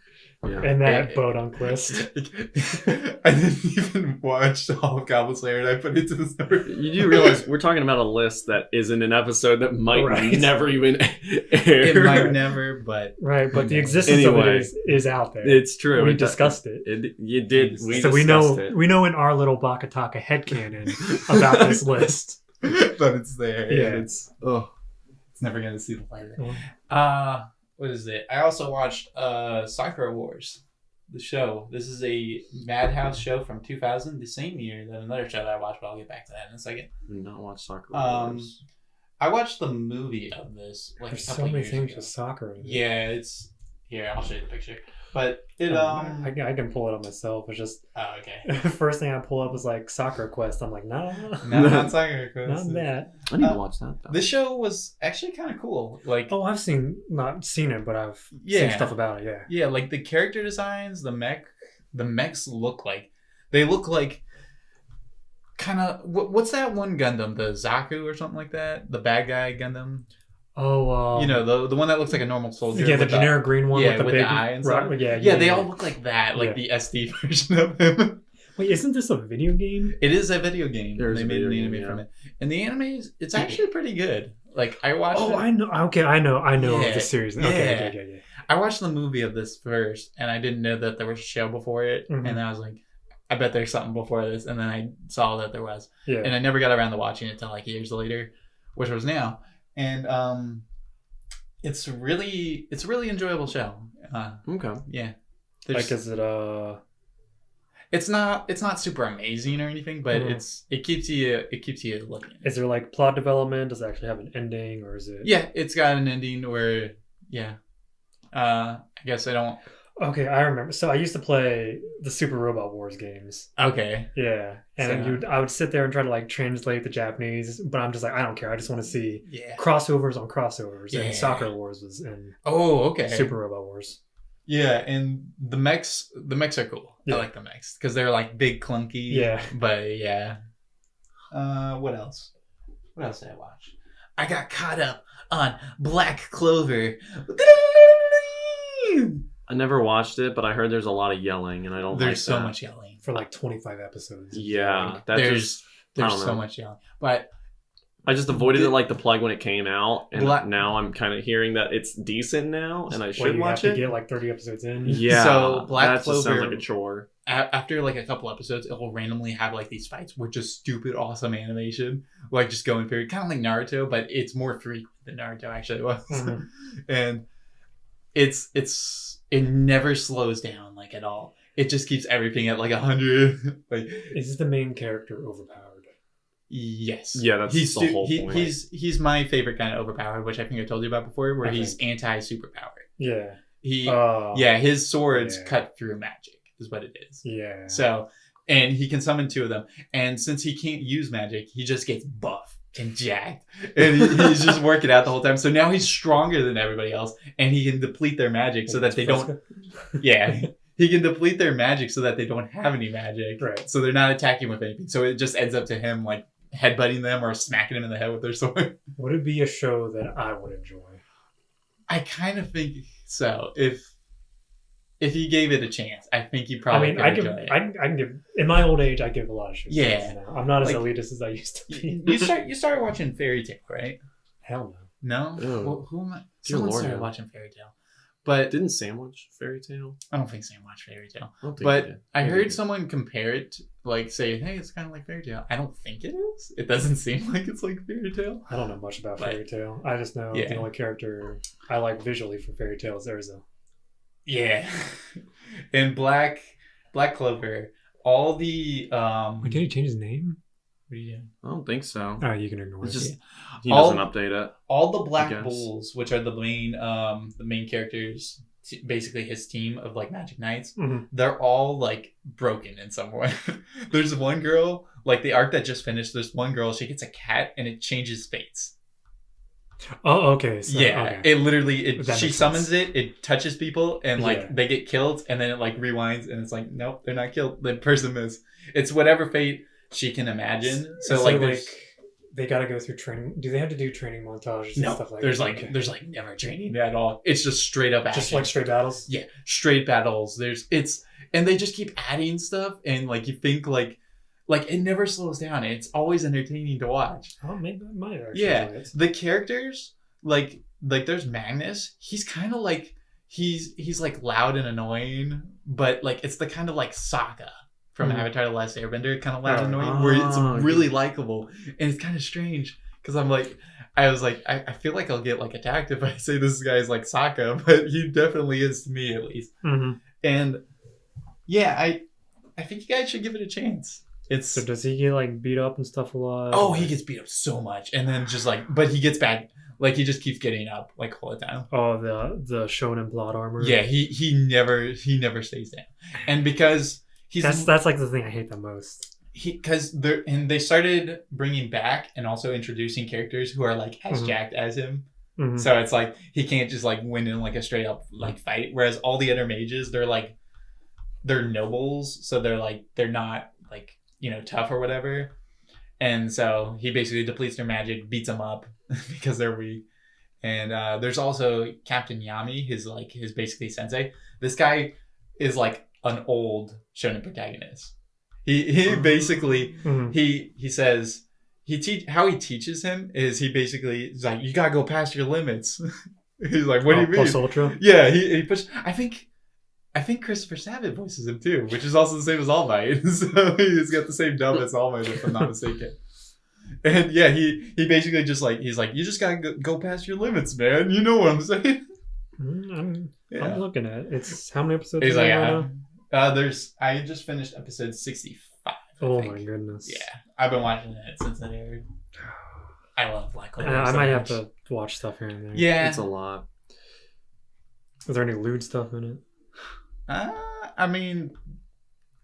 S3: Yeah.
S2: And that Bodunk list.
S1: I didn't even watch all of Goblin Slayer, and I put it to this number.
S3: You do realize we're talking about a list that is in an episode that might
S2: Right.
S3: never even air.
S1: It might never, but
S2: Right, but the existence of
S3: Anyway.
S2: it is out there.
S3: It's true.
S2: We
S3: It-
S2: discussed it.
S3: You did.
S2: So we know in our little BakaTaka headcanon about this list.
S1: but it's there.
S2: Yeah.
S1: And it's never gonna see the light of it. What is it? I also watched Sakura Wars, the show. This is a Madhouse show from 2000, the same year that another show that I watched, but I'll get back to that in a second.
S3: I did not watch soccer.
S1: I watched the movie of this like
S2: There's
S1: a
S2: so
S1: couple
S2: many
S1: years
S2: things
S1: ago.
S2: with soccer in it.
S1: Yeah, it's here. I'll show you the picture. But it
S2: I can pull it up myself. It's just
S1: okay.
S2: first thing I pull up is like Soccer Quest. I'm like, no,
S1: Not Sakura Quest.
S2: not that.
S3: I need to watch that. Though.
S1: This show was actually kind of cool. Like
S2: Oh, I've not seen it, but I've
S1: Yeah.
S2: seen stuff about it. Yeah.
S1: yeah, like the character designs, the mechs look like kind of what's that one Gundam, the Zaku or something like that, the bad guy Gundam.
S2: Oh,
S1: The one that looks like a normal soldier.
S2: yeah, the
S1: with
S2: generic green one
S1: yeah,
S2: with the
S1: with
S2: big
S1: the eye and stuff.
S2: Yeah,
S1: They all look like that, like the SD version of him.
S2: Wait, isn't this a video game?
S1: It is a video game.
S3: There's
S1: They
S3: a
S1: made an
S3: video
S1: anime
S3: game,
S1: from it, and the anime it's actually pretty good. Like I watched.
S2: Oh,
S1: it.
S2: I know. Okay, I know
S1: Yeah,
S2: of the series. Okay, yeah.
S1: I watched the movie of this first, and I didn't know that there was a show before it.
S2: Mhm.
S1: And I was like, I bet there's something before this. And then I saw that there was,
S2: Yeah.
S1: and I never got around to watching it until like years later, which was now. And it's a really enjoyable show.
S3: Okay.
S1: Yeah,
S2: Like, is it
S1: it's not super amazing or anything, but
S2: Mhm.
S1: it keeps you looking.
S2: Is there like plot development? Does it actually have an ending, or is it?
S1: Yeah, it's got an ending where I guess I don't.
S2: Okay, I remember. So I used to play the Super Robot Wars games.
S1: Okay.
S2: Yeah, and
S1: So-
S2: I would sit there and try to like translate the Japanese, but I'm just like, I don't care. I just want to see
S1: Yeah.
S2: crossovers on crossovers.
S1: Yeah.
S2: And Soccer Wars was in
S1: Oh, okay.
S2: Super Robot Wars.
S1: Yeah, and the mechs are cool.
S2: Yeah.
S1: I like the mechs because they're like big, clunky.
S2: Yeah.
S1: But yeah. What else? What else did I watch? I got caught up on Black Clover.
S3: I never watched it, but I heard there's a lot of yelling, and I don't.
S1: There's
S3: like
S1: so
S3: that.
S1: much yelling.
S2: For like 25 episodes.
S3: Yeah, that
S1: There's
S3: I don't
S1: so
S3: know.
S1: much yelling, but
S3: I just avoided it like the plug when it came out, and
S1: Black-
S3: now I'm kind of hearing that it's decent now, and I should
S2: you
S3: watch
S2: have
S3: it.
S2: to get like 30 episodes in.
S3: Yeah,
S1: So, Black
S3: that just sounds
S1: Clover-
S3: like a chore.
S1: after like a couple episodes, it will randomly have like these fights with just stupid, awesome animation, like just going through, kind of like Naruto, but it's more frequent than Naruto actually was,
S2: Mhm.
S1: and it never slows down like at all. It just keeps everything at like 100. Like
S2: Is the main character overpowered?
S1: yes,
S3: Yeah, that's the whole point.
S1: He's my favorite kind of overpowered, which I think I told you about before, where he's anti superpower.
S2: Yeah.
S1: His swords
S2: Yeah.
S1: cut through magic is what it is.
S2: Yeah.
S1: So, and he can summon 2 of them. And since he can't use magic, he just gets buff and jacked. And he's just working out the whole time. So now he's stronger than everybody else. And he can deplete their magic so that they don't. Yeah. He can deplete their magic so that they don't have any magic.
S2: Right.
S1: So they're not attacking with anything. So it just ends up to him like headbutting them or smacking them in the head with their sword.
S2: Would it be a show that I would enjoy?
S1: I kind of think so. If you gave it a chance, I think you probably could enjoy it.
S2: I can give, in my old age, I give a lot of shows.
S1: Yeah.
S2: Now. I'm not as
S1: Like,
S2: elitist as I used to be.
S1: You started watching Fairy Tail, right?
S2: Hell no.
S1: No?
S3: Ew.
S1: Well, who am I?
S3: Dear
S1: Someone
S3: Lord,
S1: started
S3: no.
S1: watching Fairy Tail. But
S3: Didn't Sam watch Fairy Tale?
S1: I don't think Sam watched Fairy Tail.
S3: I don't think he
S1: But
S3: did.
S1: I
S3: Maybe he
S1: heard
S3: did.
S1: someone compare it, like say, hey, it's kind of like Fairy Tail. I don't think it is. It doesn't seem like it's like Fairy Tail.
S2: I don't know much about
S1: Like,
S2: Fairy Tail. I just know
S1: yeah.
S2: the only character I like visually for Fairy Tail is Erza.
S1: Yeah. And Black Clover, all the
S2: Wait, did he change his name?
S1: what do you-
S3: I don't think so.
S2: Oh, you can ignore
S3: It's
S2: it.
S3: just he
S1: All-
S3: doesn't update it.
S1: all the Black
S3: guess.
S1: Bulls, which are the main characters, basically his team of like Magic Knights,
S2: Mhm.
S1: they're all like broken in some way. There's one girl, like the arc that just finished, there's one girl, she gets a cat and it changes fates.
S2: Oh, okay. So,
S1: Yeah,
S2: okay.
S1: it literally
S2: That
S1: she
S2: makes
S1: summons
S2: sense.
S1: it touches people and like
S2: Yeah.
S1: they get killed and then it like rewinds and it's like nope, they're not killed. The person is. It's whatever fate she can imagine. So like there's
S2: they got to go through training. Do they have to do training montages and
S1: no,
S2: stuff like
S1: there's
S2: that?
S1: like
S2: Okay.
S1: there's like never training at all. It's just straight up action.
S2: Just like straight battles?
S1: Yeah, straight battles. And they just keep adding stuff and like you think like it never slows down. It's always entertaining to watch.
S2: Oh, maybe I might actually.
S1: Yeah,
S2: enjoy it.
S1: the characters like there's Magnus. He's kind of like he's like loud and annoying, but like it's the kind of like Sokka from
S2: Mhm.
S1: Avatar: The Last Airbender, kind of loud and
S2: Oh.
S1: annoying, where it's
S3: Oh,
S1: really likable and it's kind of strange because I feel like I'll get like attacked if I say this guy's like Sokka, but he definitely is to me at least.
S2: Mhm.
S1: And yeah, I think you guys should give it a chance. It's
S2: So does he get like beat up and stuff a lot?
S1: oh, he gets beat up so much, and then just like, but he gets back. Like he just keeps getting up like all the time.
S2: Oh, the shonen plot armor.
S1: Yeah, he never stays down, and because he's
S2: That's like the thing I hate the most.
S1: they started bringing back and also introducing characters who are like as
S2: Mhm.
S1: jacked as him.
S2: Mhm.
S1: So it's like he can't just like win in like a straight up like fight. Whereas all the other mages, they're nobles, so they're not like tough or whatever. And so he basically depletes their magic, beats them up because they're weak. And there's also Captain Yami, his basically sensei. This guy is like an old shonen protagonist. He basically
S2: Mhm.
S1: he says how he teaches him is he's like, you gotta go past your limits. He's like, what do you mean?
S2: Plus Ultra.
S1: Yeah, he pushed. I think Christopher Sabat voices him too, which is also the same as All Might. So he's got the same dub as All Might, if I'm not mistaken. And yeah, he basically just like he's like, you just gotta go past your limits, man. You know what I'm saying?
S2: I'm
S1: Yeah.
S2: looking at it. It's how many episodes?
S1: He's
S2: is
S1: like,
S2: there right now?
S1: I just finished episode 65. I
S2: Oh
S1: think.
S2: my goodness.
S1: Yeah, I've been watching it since it aired. I love Black Clover.
S2: I
S1: so
S2: might have
S1: much.
S2: to watch stuff here and there.
S1: Yeah.
S3: It's a lot.
S2: Is there any lewd stuff in it?
S1: I mean,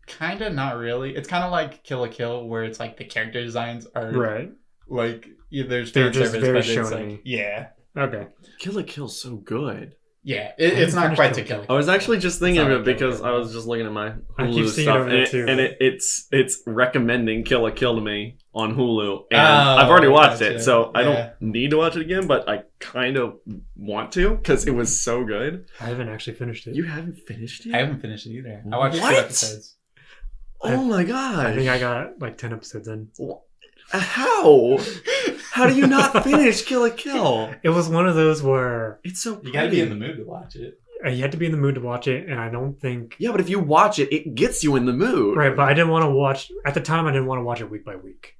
S1: kind of not really. It's kind of like Kill la Kill, where it's like the character designs are
S2: Right.
S1: like there's
S2: They're
S1: fan
S2: just
S1: service,
S2: very
S1: but it's
S2: shonen-y.
S1: like yeah,
S2: Okay.
S3: Kill la Kill's so good.
S1: yeah.
S2: haven't
S1: It's not
S2: finished
S1: quite to
S2: Kill
S1: Kill
S2: la
S1: la
S3: I
S1: Kill.
S3: was actually just thinking
S1: Sorry,
S3: of it because
S1: Kill la
S3: I
S1: Kill.
S3: was just looking at my
S2: I keep
S3: Hulu
S2: seeing
S3: stuff,
S2: it over there too.
S3: and it's recommending Kill la Kill to me on Hulu, and
S1: Oh,
S3: I've already watched
S1: gotcha.
S3: it, so I
S1: Yeah.
S3: don't need to watch it again, but I kind of want to because it was so good.
S2: I haven't actually finished it.
S3: You haven't finished
S1: I
S3: it?
S1: haven't finished it either. I watched
S3: What?
S1: 2 episodes.
S3: Oh my god!
S2: I think I got like 10 episodes in.
S3: How? How do you not finish Kill la Kill?
S2: It was one of those where
S3: It's so
S1: You gotta be in the
S3: pretty.
S1: mood to watch it.
S2: you had to be in the mood to watch it, and I don't think.
S3: Yeah, but if you watch it, it gets you in the mood.
S2: Right, but I didn't want to watch. At the time, I didn't want to watch it week by week.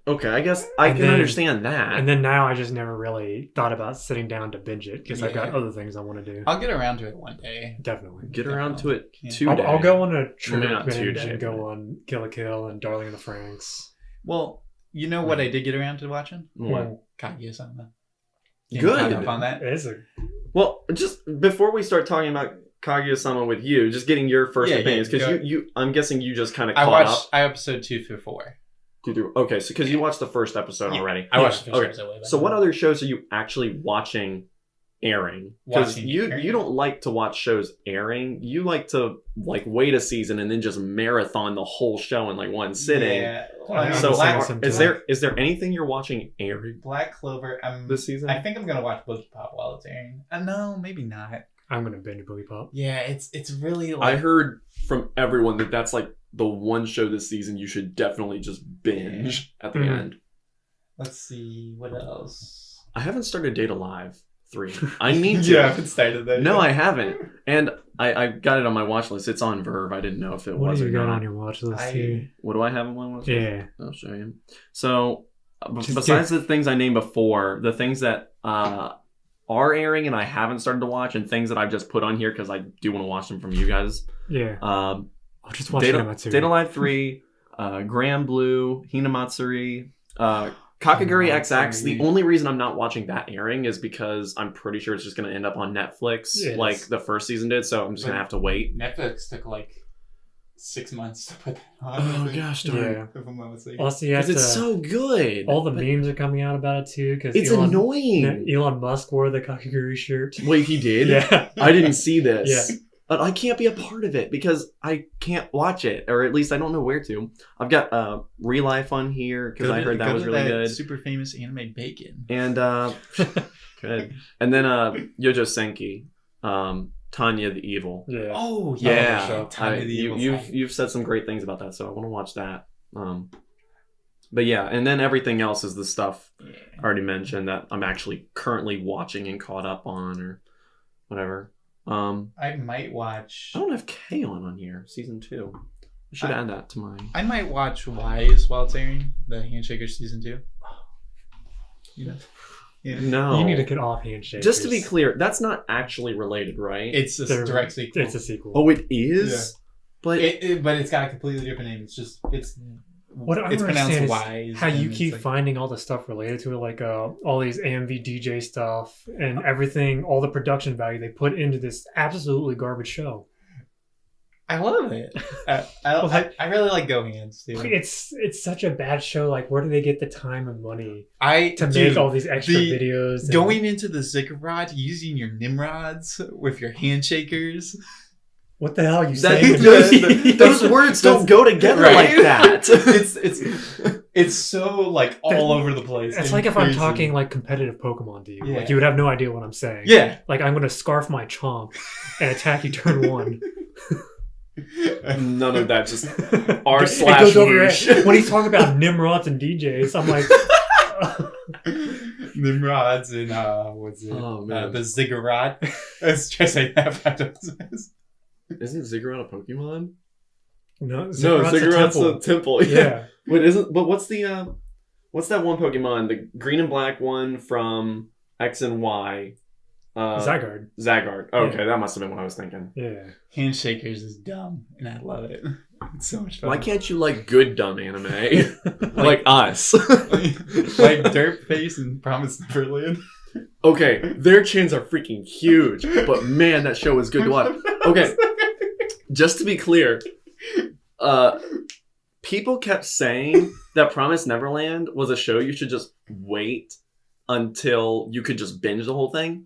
S3: Okay, I guess I
S2: And
S3: can
S2: then-
S3: understand that.
S2: And then now I just never really thought about sitting down to binge it because I've got
S1: Yeah.
S2: other things I want to do.
S1: I'll get around to it one day.
S2: Definitely.
S3: Get around to it
S1: Yeah.
S3: today.
S2: I'll go on a trip
S3: Maybe not
S2: binge
S3: today,
S2: and go
S3: but-
S2: on Kill la Kill and Darling in the Franxx.
S1: Well, you know what I did get around to watching?
S3: What?
S1: Kaguya-sama.
S3: Good.
S1: Caught up on that.
S2: It is a
S3: Well, just before we start talking about Kaguya-sama with you, just getting your first
S1: Yeah,
S3: opinions,
S1: yeah,
S3: because
S1: go.
S3: you, I'm guessing you just kind of
S1: I
S3: caught
S1: watched episode 2 through 4.
S3: up. Okay, so because you watched the first episode
S1: Yeah.
S3: already.
S1: I watched the first
S3: Okay.
S1: episode way back.
S3: So what other shows are you actually watching airing, because
S1: Watching
S3: you
S1: airing?
S3: don't like to watch shows airing. You like to like wait a season and then just marathon the whole show in like one sitting.
S1: Yeah.
S3: So
S2: Black-
S3: is there anything you're watching airing
S1: Black Clover?
S3: this season?
S1: I think I'm gonna watch Boogie Pop while it's airing. No, maybe not.
S2: I'm gonna binge Boogie Pop.
S1: Yeah, it's really
S3: I
S1: like
S3: heard from everyone that that's like the one show this season you should definitely just binge at the
S2: Mhm.
S3: end.
S1: Let's see what else.
S3: I haven't started Date Alive 3. I need to.
S1: You haven't started that.
S3: No,
S1: yet.
S3: I haven't. And I got it on my watch list. It's on Verve. I didn't know if it
S2: What
S3: was
S2: do
S3: or
S2: you got
S3: not.
S2: on your watch list
S1: I-
S2: here?
S3: What do I have on my watch list?
S2: Yeah.
S3: I'll show you. So,
S2: Just
S3: besides the things I named before, the things that are airing and I haven't started to watch, and things that I've just put on here because I do want to watch them from you guys.
S2: Yeah.
S3: Um,
S2: I'll just watch
S3: Data,
S2: Hinamatsuri.
S3: Data Live 3, Grand Blue, Hinamatsuri, Kakaguri XX. The only reason I'm not watching that airing is because I'm pretty sure it's just going to end up on Netflix
S2: Yes.
S3: like the first season did, so I'm just going to have to wait.
S1: Netflix took like 6 months to put that on.
S3: Oh gosh, darn.
S2: Yeah.
S1: If I'm not mistaken.
S2: Also, you have
S3: Because
S2: to,
S3: it's so good.
S2: all the
S3: But
S2: memes are coming out about it too. Because
S3: it's annoying.
S2: Elon Musk wore the Kakaguri shirt.
S3: Wait, he did?
S2: Yeah.
S3: I didn't see this.
S2: Yeah.
S3: But I can't be a part of it because I can't watch it, or at least I don't know where to. I've got Real Life on here because I heard that was really good.
S1: Super famous anime bacon.
S3: And good. And then Yojo Senki, Tanya the Evil.
S2: Yeah.
S1: Oh
S3: Yeah,
S1: yeah, Tanya the Evil
S3: you've said some great things about that, so I want to watch that. But yeah, and then everything else is the stuff
S1: Yeah.
S3: I already mentioned that I'm actually currently watching and caught up on, or whatever.
S1: I might watch.
S3: I don't have K on here, season 2. I should add that to my.
S1: I might watch Wise while it's airing, the Handshaker season 2. You know? Yeah.
S3: No,
S2: You need to get off Handshakers.
S3: Just to be clear, that's not actually related, right?
S1: It's a
S2: They're-
S1: direct sequel.
S2: It's a sequel.
S3: Oh, it is.
S1: Yeah.
S3: But
S1: but it's got a completely different name.
S2: What I
S1: it's
S2: don't
S1: pronounced
S2: understand is
S1: Wise.
S2: how you
S1: and
S2: keep
S1: it's like-
S2: finding all the stuff related to it, like all these AMV DJ stuff and everything, all the production value they put into this absolutely garbage show.
S1: I love it. I really like Go Hands too.
S2: It's such a bad show. Like, where do they get the time and money to
S1: Dude,
S2: make all these extra
S1: the-
S2: videos? and-
S1: Going into the ziggurat, using your Nimrods with your handshakers.
S2: What the hell are you
S3: that,
S2: saying?
S3: those words don't go together
S1: Right?
S3: like that.
S1: it's so like all over the place.
S2: It's
S1: and
S2: like if I'm
S1: crazy.
S2: talking like competitive Pokemon to you.
S1: Yeah.
S2: Like, you would have no idea what I'm saying.
S1: Yeah.
S2: Like, I'm going to scarf my Chomp and attack you turn 1.
S3: None of that. Just
S2: It
S3: R
S2: goes
S3: slash
S2: over your
S3: whoosh.
S2: head. When he's talking about Nimrods and DJs, I'm like,
S1: Nimrods and what's it?
S3: Oh, man.
S1: The ziggurat. Let's try saying that 5 times.
S3: Isn't Ziggurat a Pokemon?
S2: no,
S3: No,
S2: Ziggurat's a
S3: Ziggurat's
S2: temple.
S3: a temple.
S2: Yeah.
S3: Wait, isn't? But what's the what's that one Pokemon? The green and black one from X and Y.
S2: Zygarde.
S3: Zagard. Okay, that must have been what I was thinking.
S2: Yeah.
S1: Handshakers is dumb, and I love it. It's so much fun.
S3: Why can't you like good dumb anime like us?
S1: like Dirtface and Promise Neverland?
S3: Okay, their chins are freaking huge, but man, that show is good to watch. Okay, just to be clear, people kept saying that Promise Neverland was a show you should just wait until you could just binge the whole thing.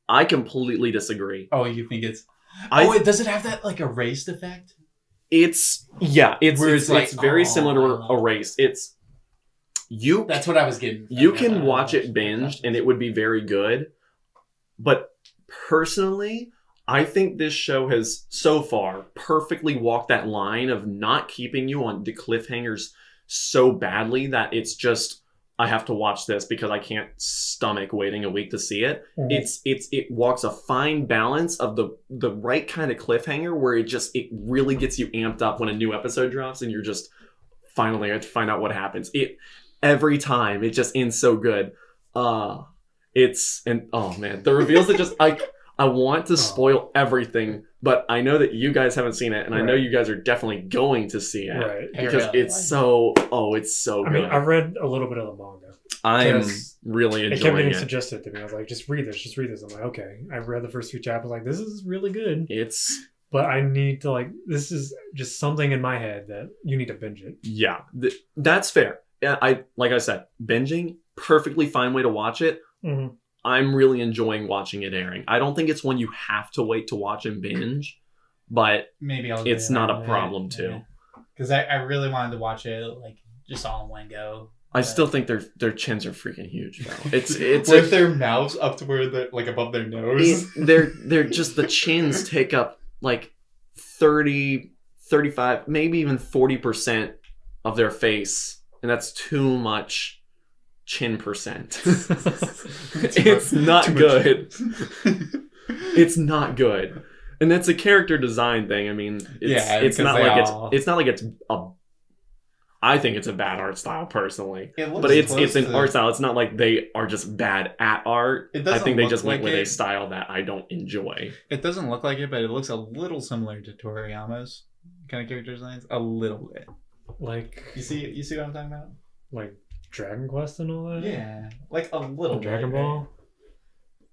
S3: I completely disagree.
S1: Oh, you think it's...
S3: I
S1: wait, does it have that like erased effect?
S3: It's
S1: Where it's like,
S3: very
S1: oh,
S3: similar
S1: I
S3: to
S1: love it.
S3: Erased. It's you.
S1: That's what I was getting.
S3: You can watch it binged and it would be very good. But personally, I think this show has so far perfectly walked that line of not keeping you on the cliffhangers so badly that it's just, I have to watch this because I can't stomach waiting a week to see it.
S2: Mhm.
S3: It walks a fine balance of the right kind of cliffhanger where it really gets you amped up when a new episode drops and you're just finally have to find out what happens. Every time it just ends so good. Oh man, the reveals that just I want to spoil everything, but I know that you guys haven't seen it, and I know
S2: Right.
S3: you guys are definitely going to see it
S2: Right.
S3: because it's so good.
S2: I mean, I read a little bit of the manga.
S3: I'm
S2: because
S3: really
S2: It kept
S3: enjoying
S2: getting
S3: it.
S2: suggested to me. I was like, just read this. I'm like, okay. I read the first few chapters, like, this is really good.
S3: It's
S2: But I need to, like, this is just something in my head that you need to binge it.
S3: yeah, that's fair. Yeah, like I said, binging perfectly fine way to watch it.
S2: Mm-hmm.
S3: I'm really enjoying watching it airing. I don't think it's one you have to wait to watch and binge, but
S1: maybe
S3: it's not a problem too.
S1: Because I really wanted to watch it like just all in one go.
S3: I still think their chins are freaking huge though. It's
S1: with their mouths up to where they're like above their nose.
S3: They're just the chins take up like 30, 35, maybe even 40% of their face, and that's too much chin percent. It's not good. It's not good. And it's a character design thing. I mean, it's not like it's a I think it's a bad art style personally, but it's an art style. It's not like they are just bad at art. I think they just went with a style that I don't enjoy.
S1: It doesn't look like it, but it looks a little similar to Toriyama's kind of character designs, a little bit.
S2: Like
S1: you see what I'm talking about?
S2: Like Dragon Quest and all that.
S1: Yeah, like a little bit,
S2: Dragon Ball.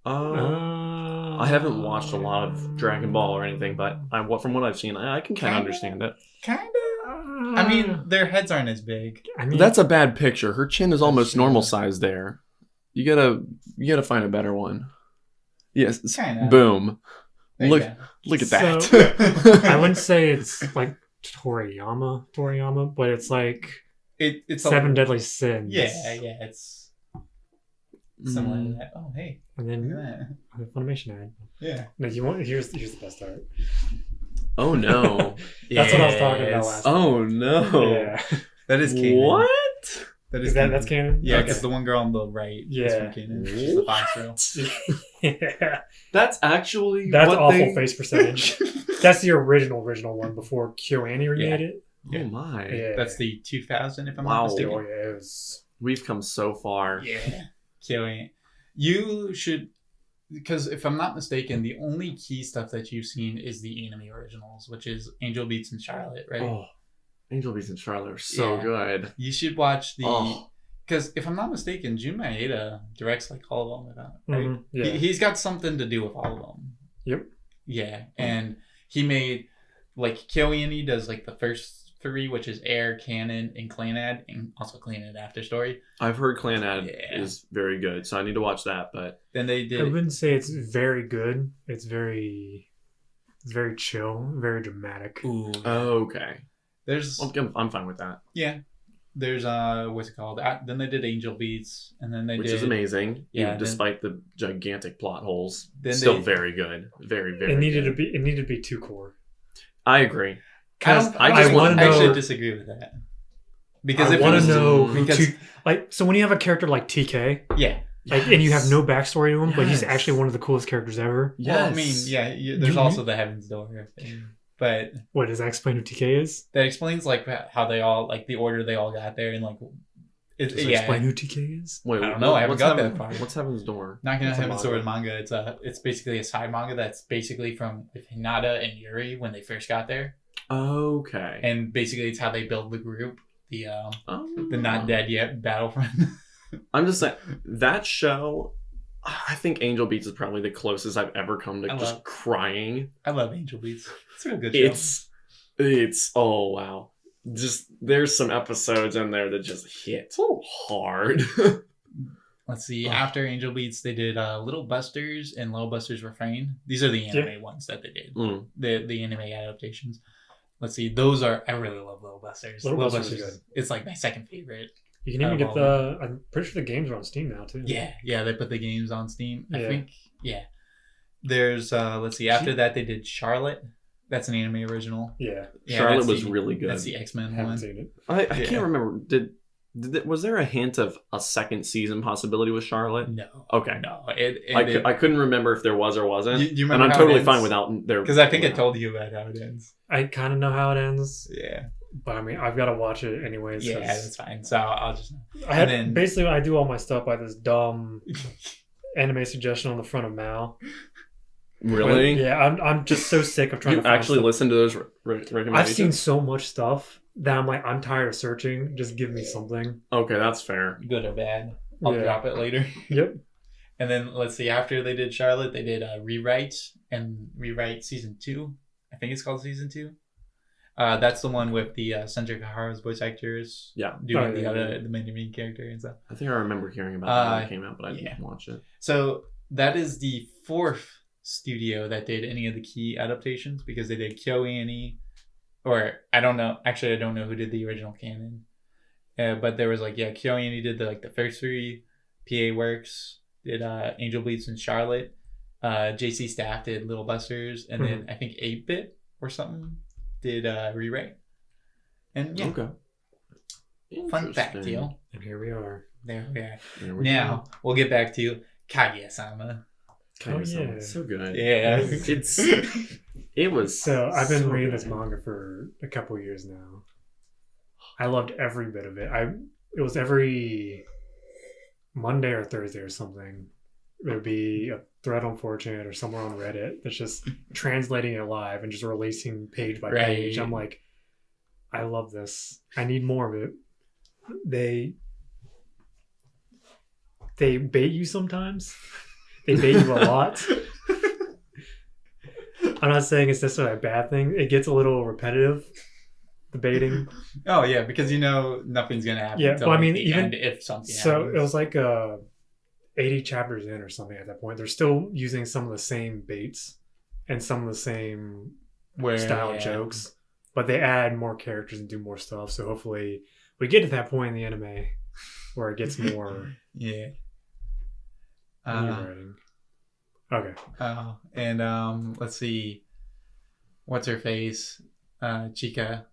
S3: I haven't watched a lot of Dragon Ball or anything, but from what I've seen, I can kind of understand it.
S1: Kind of. I mean, their heads aren't as big.
S2: I mean,
S3: that's a bad picture. Her chin is almost normal size there. You gotta find a better one. Yes.
S1: Kinda.
S3: Boom. Look at that.
S2: So, I wouldn't say it's like Toriyama, but it's like
S1: it's
S2: Seven Deadly Sins.
S1: Yeah, it's similar to that. Oh, hey.
S2: And then the Funimation ad.
S1: Yeah.
S2: No, here's the best art.
S3: Oh no.
S2: That's what I was talking about last time.
S3: Oh no.
S2: Yeah.
S1: That is canon.
S3: What?
S2: That's canon?
S1: Yeah, because the one girl on the right is from canon. She's the fox girl.
S2: Yeah.
S3: That's actually
S2: awful face percentage. That's the original one before KyoAni remade it.
S3: Oh my.
S2: Yeah.
S1: That's the 2000 if I'm not mistaken.
S2: Oh, yeah, it was...
S3: We've come so far.
S1: Yeah. KyoAni. You should... Because if I'm not mistaken, the only key stuff that you've seen is the anime originals, which is Angel Beats and Charlotte, right?
S3: Oh, Angel Beats and Charlotte are so good.
S1: You should watch the... Because if I'm not mistaken, Jun Maeda directs like all of them, right?
S2: Mm-hmm. Yeah.
S1: He's got something to do with all of them.
S2: Yep.
S1: Yeah, and he made... Like, KyoAni does like the first 3, which is Air, Canon, and Clanad, and also Clanad After Story.
S3: I've heard Clanad is very good, so I need to watch that. But
S1: then they did.
S2: I wouldn't say it's very good. It's very chill, very dramatic.
S1: Ooh.
S3: Okay.
S1: I'm
S3: fine with that.
S1: Yeah. There's what's it called? Then they did Angel Beats, and then which
S3: is amazing.
S1: Yeah.
S3: Despite the gigantic plot holes, still very good. Very very.
S2: It needed to be 2 core.
S3: I agree.
S1: I actually disagree with that. Because
S2: I want to know so when you have a character like TK, and you have no backstory to him, but he's actually one of the coolest characters ever.
S1: Yes. Well, I mean, there's also the Heaven's Door thing. But
S2: what does that explain who TK is?
S1: That explains like how they all like the order they all got there and like.
S2: Does it explain who TK is?
S3: Wait,
S1: I don't know. I haven't got that far.
S3: What's Heaven's Door?
S1: Not gonna Heaven's Door manga. It's basically a side manga that's basically from Hinata and Yuri when they first got there.
S3: Okay.
S1: And basically, it's how they build the group. The not dead yet Battlefront.
S3: I'm just saying that show. I think Angel Beats is probably the closest I've ever come to crying.
S1: I love Angel Beats. It's a real good show.
S3: It's oh wow. Just there's some episodes in there that just hit hard.
S1: Let's see. After Angel Beats, they did Little Busters and Little Busters Refrain. These are the anime ones that they did. The anime adaptations. Let's see. Those are... I really love Little Busters. Little Busters is good. It's like my second favorite.
S2: You can even get the... I'm pretty sure the games are on Steam now, too.
S1: Yeah. They put the games on Steam. I think... Yeah. There's... let's see. After that, they did Charlotte. That's an anime original.
S2: Yeah.
S3: Charlotte was really good.
S1: That's the X-Men one.
S2: I haven't seen it.
S3: I can't remember. Was there a hint of a second season possibility with Charlotte?
S1: No.
S3: Okay.
S1: No.
S3: I couldn't remember if there was or wasn't.
S1: You remember
S3: and I'm totally fine without there.
S1: Because I think I told you about how it ends.
S2: I kind of know how it ends.
S1: Yeah.
S2: But I mean, I've got to watch it anyways.
S1: Yeah, that's fine. So I'll just...
S2: Basically, I do all my stuff by this dumb anime suggestion on the front of Mal.
S3: Really?
S2: Yeah, I'm just so sick of trying to find
S3: actually
S2: stuff.
S3: Listen to those recommendations?
S2: I've seen so much stuff that I'm tired of searching. Just give me something.
S3: Okay, that's fair.
S1: Good or bad. I'll drop it later.
S2: Yep.
S1: And then let's see. After they did Charlotte, they did Rewrite and Rewrite season 2. I think it's called season 2. That's the one with the Sandra Kahara's voice actors.
S3: Yeah.
S1: Doing the main character and stuff.
S3: I think I remember hearing about that when it came out, but I didn't watch it.
S1: So that is the fourth studio that did any of the key adaptations, because they did KyoAni, or I don't know. Actually, I don't know who did the original canon. But there was KyoAni did the first three. PA Works did Angel Bleeds and Charlotte. JC Staff did Little Busters, and then I think 8-Bit or something did Rewrite. And
S3: Okay.
S1: Fun fact, deal.
S2: And here we are.
S1: There we are. Now we'll get back to Kaguya-sama.
S2: Yeah.
S3: So good.
S1: Yeah.
S3: It was.
S2: So I've been
S3: so
S2: reading
S3: good.
S2: this manga for a couple years now. I loved every bit of it. It was every Monday or Thursday or something. There would be a thread on 4chan or somewhere on Reddit that's just translating it live and just releasing page by page. I'm like, I love this. I need more of it. They bait you sometimes. They bait you a lot. I'm not saying it's necessarily a bad thing. It gets a little repetitive, the baiting.
S1: Oh yeah, because nothing's gonna happen.
S2: Yeah, well, I mean, even
S1: end if something.
S2: So
S1: happens.
S2: it was like 80 chapters in or something at that point. They're still using some of the same baits and some of the same style jokes, but they add more characters and do more stuff. So hopefully we get to that point in the anime where it gets more.
S1: Yeah.
S2: Writing. Okay.
S1: And let's see. What's her face? Chika.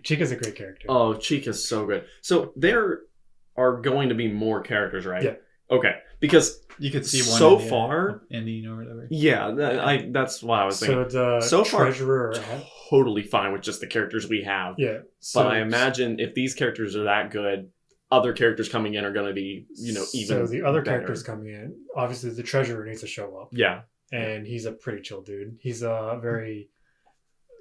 S2: Chika's a great character.
S3: Oh, Chika's so good. So there are going to be more characters, right?
S2: Yeah.
S3: Okay. Because
S1: you could see one
S3: so far
S1: ending or whatever.
S3: Yeah, that's why I was thinking.
S2: So the
S3: treasurer totally fine with just the characters we have.
S2: Yeah.
S3: But I imagine if these characters are that good, other characters coming in are going to be, even
S2: So the other
S3: better.
S2: characters coming in, obviously the treasurer needs to show up.
S3: Yeah.
S2: And he's a pretty chill dude. He's a very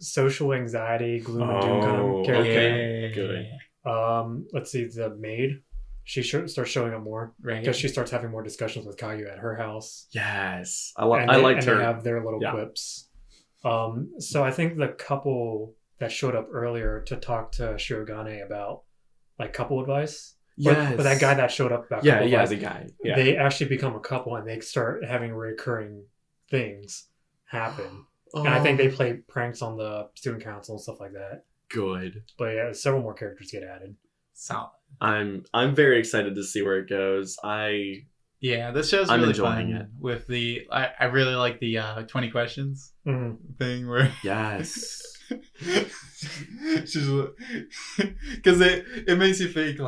S2: social anxiety, gloom and doom kind of character.
S3: Yeah. Good.
S2: Let's see, the maid. She starts showing up more,
S1: right?
S2: Because she starts having more discussions with Kaguya at her house.
S3: Yes, I liked her.
S2: They have their little quips. So I think the couple that showed up earlier to talk to Shirogane about couple advice.
S3: Yes,
S2: but that guy that showed up about
S3: the guy. Yeah.
S2: They actually become a couple and they start having recurring things happen. And I think they play pranks on the student council and stuff like that.
S3: Good.
S2: But yeah, several more characters get added.
S1: Solid.
S3: I'm very excited to see where it goes.
S1: This show's
S3: I'm
S1: really
S3: enjoying
S1: fun.
S3: it.
S1: With I really like the 20 questions thing where
S3: yes,
S1: she's because it makes you think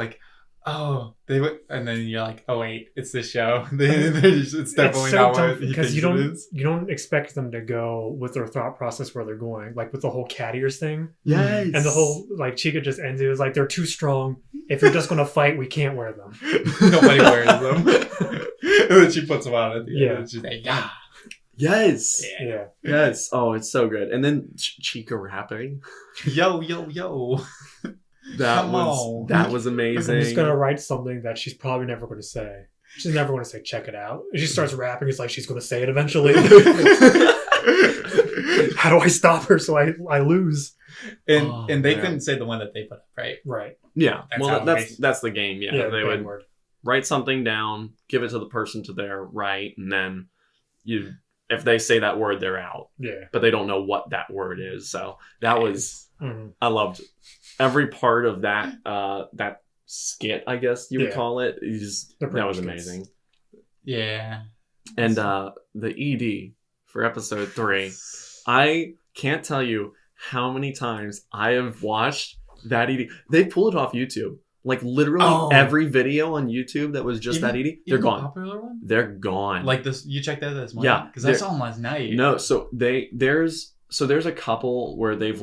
S1: oh, they would, and then you're like, oh wait, it's this show. It's definitely not what he thinks it is.
S2: You don't expect them to go with their thought process where they're going, with the whole cat ears thing.
S3: Yes,
S2: and the whole Chica just ends it was they're too strong. If you're just gonna fight, we can't wear them.
S1: Nobody wears them. And then she puts them on at the end.
S2: Yeah,
S1: and she's like, yeah.
S3: Yes.
S2: Yeah.
S3: Yes. Oh, it's so good. And then Chica rapping.
S1: Yo, yo, yo.
S3: That was amazing.
S2: I'm just gonna write something that she's probably never going to say. She's never going to say "check it out." She starts rapping. It's like she's going to say it eventually. How do I stop her so I lose?
S1: And they couldn't say the one that they put up, right?
S2: Right.
S3: Yeah. That's the game. Yeah. They would
S2: word.
S3: Write something down, give it to the person to their right, and then if they say that word, they're out.
S2: Yeah.
S3: But they don't know what that word is. So that was I loved every part of that skit, I guess you would call it. That was amazing.
S1: Yeah.
S3: And the ED for episode 3, I can't tell you how many times I have watched that ED. They pulled it off YouTube. Literally every video on YouTube that was just that ED, they're gone.
S1: The popular one?
S3: They're gone.
S1: This, you checked that this morning?
S3: Yeah,
S1: because I saw them last night.
S3: No, so there's a couple where they've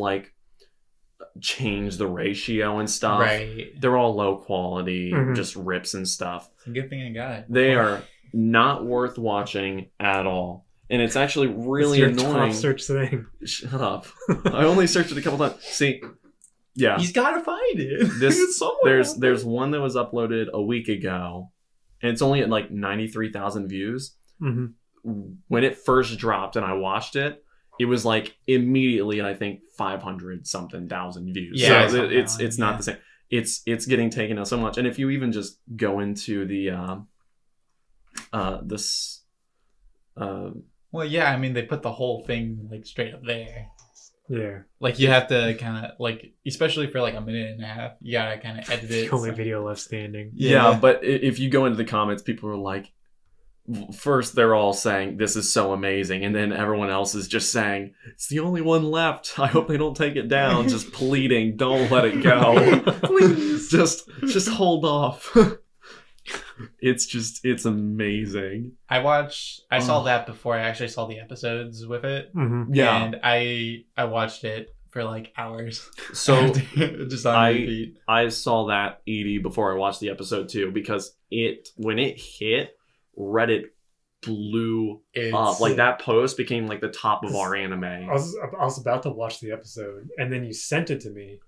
S3: changed the ratio and stuff.
S1: Right.
S3: They're all low quality, just rips and stuff.
S1: It's a good thing I got it.
S3: They are not worth watching at all. And it's actually really annoying.
S2: Top search thing.
S3: Shut up. I only searched it a couple times. See, yeah.
S1: He's got to find it.
S3: There's one that was uploaded a week ago, and it's only at 93,000 views.
S2: Mm-hmm.
S3: When it first dropped and I watched it, it was like immediately, I think 500 something thousand views.
S1: Yeah,
S3: so it's not the same. It's getting taken out so much. And if you even just go into the this
S1: Well, yeah, I mean, they put the whole thing like straight up there.
S2: Yeah.
S1: Like you have to kind of like, especially for like a minute and a half, you gotta kind of edit it.
S2: The only video left standing.
S3: yeah, but if you go into the comments, people are like, first they're all saying this is so amazing, and then everyone else is just saying it's the only one left. I hope they don't take it down. Just pleading, don't let it go. Please, just hold off. It's amazing.
S1: I saw that before I actually saw the episodes with it.
S2: Mm-hmm.
S3: Yeah,
S1: And I watched it for like hours.
S3: so
S1: just on repeat.
S3: I saw that Edie before I watched the episode too, because when it hit, Reddit blew up. Like that post became like the top of our anime.
S2: I was about to watch the episode, and then you sent it to me,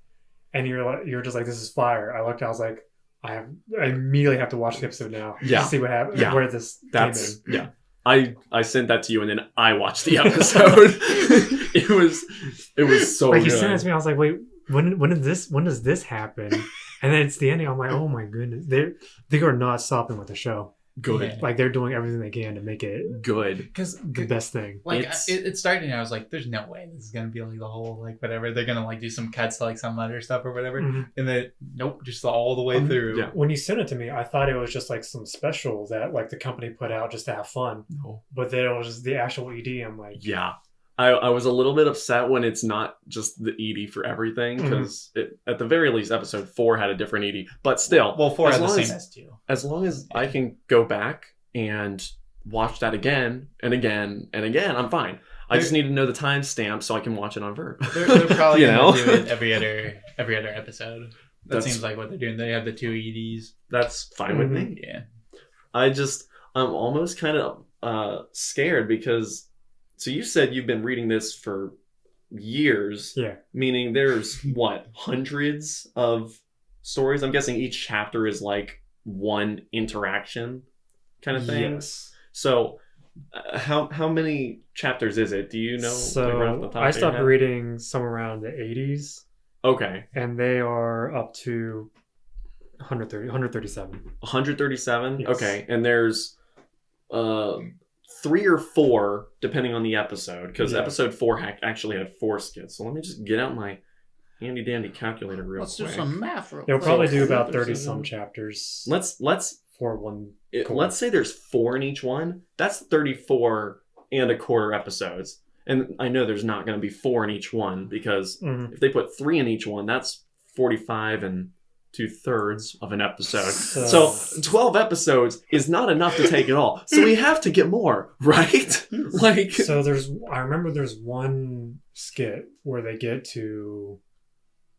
S2: and you're just like, this is fire. I looked, I was like, I immediately have to watch the episode now.
S3: Yeah.
S2: To see what happened.
S3: Yeah.
S2: Where this came in.
S3: Yeah. I sent that to you, and then I watched the episode. it was so
S2: like
S3: good.
S2: you sent it to me, I was like, wait, when does this happen? And then it's the ending. I'm like, oh my goodness, they are not stopping with the show.
S3: Good.
S1: Yeah.
S2: Like they're doing everything they can to make it
S3: Good.
S1: Because
S2: the best thing.
S1: like it started, and I was like, "There's no way this is gonna be like the whole like whatever." They're gonna like do some cuts to like some other stuff or whatever,
S2: Mhm.
S1: and then nope, just all the way through.
S3: Yeah.
S2: When you sent it to me, I thought it was just like some special that like the company put out just to have fun.
S3: No.
S2: But then it was the actual ED. I'm like,
S3: Yeah. I was a little bit upset when it's not just the ED for everything, because at the very least, episode 4 had a different ED. But still,
S1: Well, 4
S3: as
S1: had the
S3: long
S1: same as 2.
S3: as long as I can go back and watch that again and again and again, I'm fine. I just need to know the timestamp so I can watch it on Verve.
S1: They're probably
S3: You
S1: gonna
S3: know?
S1: do it every other episode. That
S3: That's-
S1: seems like what they're doing. They have the 2 EDs.
S3: That's fine with me.
S1: Yeah.
S3: I'm almost kind of scared because, so you said you've been reading this for years,
S2: yeah.
S3: meaning there's what, hundreds of stories? I'm guessing each chapter is like one interaction kind of thing.
S2: Yes.
S3: So how many chapters is it? Do you know? like, right off the
S2: So
S3: top
S2: I
S3: of your
S2: stopped
S3: head?
S2: reading somewhere around the 80s,
S3: Okay.
S2: and they are up to 137.
S3: 137?
S2: Yes.
S3: Okay. And there's 3 or 4 depending on the episode, because
S2: Yeah.
S3: episode 4 actually had 4 skits. So let me just get out my handy dandy calculator real
S1: Let's
S3: quick.
S1: do some math. Real
S2: They'll
S1: quick.
S2: probably do about 30 some chapters
S3: Let's
S2: for one.
S3: let's say there's 4 in each one. That's 34 and a quarter episodes. And I know there's not going to be 4 in each one, because
S2: Mhm.
S3: if they put 3 in each one, that's 45 and 2/3 of an episode. So 12 episodes is not enough to take it all. So we have to get more, right? Like,
S2: So I remember there's one skit where they get to,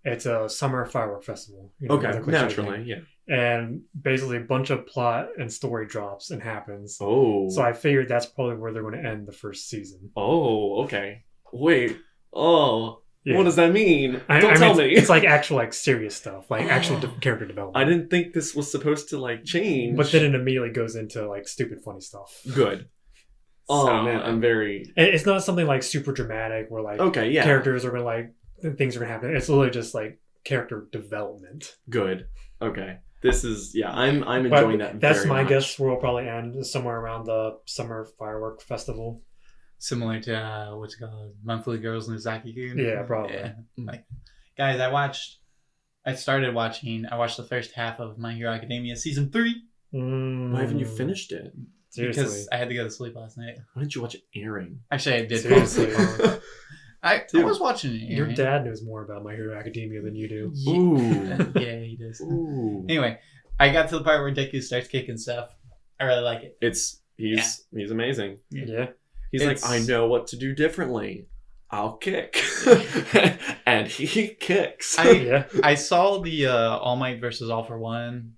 S2: it's a summer firework festival. You know,
S3: okay,
S2: the cliche
S3: naturally,
S2: thing.
S3: yeah.
S2: And basically a bunch of plot and story drops and happens.
S3: Oh.
S2: So I figured that's probably where they're going to end the first season.
S3: Oh, okay. Wait. Oh.
S2: Yeah.
S3: What does that mean?
S2: I
S3: Don't
S2: mean,
S3: tell me.
S2: It's like actual like serious stuff, like actual character development.
S3: I didn't think this was supposed to like change.
S2: But then it immediately goes into like stupid funny stuff.
S3: Good. Oh
S2: So,
S3: man, I'm very
S2: It's not something like super dramatic where like
S3: okay. Yeah,
S2: characters are gonna like things are gonna happen. It's literally just like character development.
S3: good. Okay, this is I'm
S2: But
S3: enjoying that.
S2: that's
S3: very
S2: my
S3: much.
S2: guess. Where we'll probably end somewhere around the summer firework festival.
S1: Similar to what's it called, Monthly Girls Nozaki-kun.
S2: Yeah, probably.
S1: Yeah.
S3: Mm.
S1: Like, guys, I watched the first half of My Hero Academia season 3
S3: Why haven't you finished it?
S2: Seriously.
S1: because I had to go to sleep last night.
S3: Why didn't you watch it airing?
S1: Actually, I did fall
S2: Seriously.
S1: asleep. I
S3: Dude.
S1: was watching it.
S2: Your
S1: right?
S2: dad knows more about My Hero Academia than you do.
S3: Ooh.
S1: Yeah, he does.
S3: Ooh.
S1: Anyway, I got to the part where Deku starts kicking stuff. I really like it.
S3: He's amazing.
S2: Yeah.
S3: He's
S1: It's-
S3: like, I know what to do differently. I'll kick, and he kicks.
S2: Yeah.
S1: I saw the All Might versus All for One,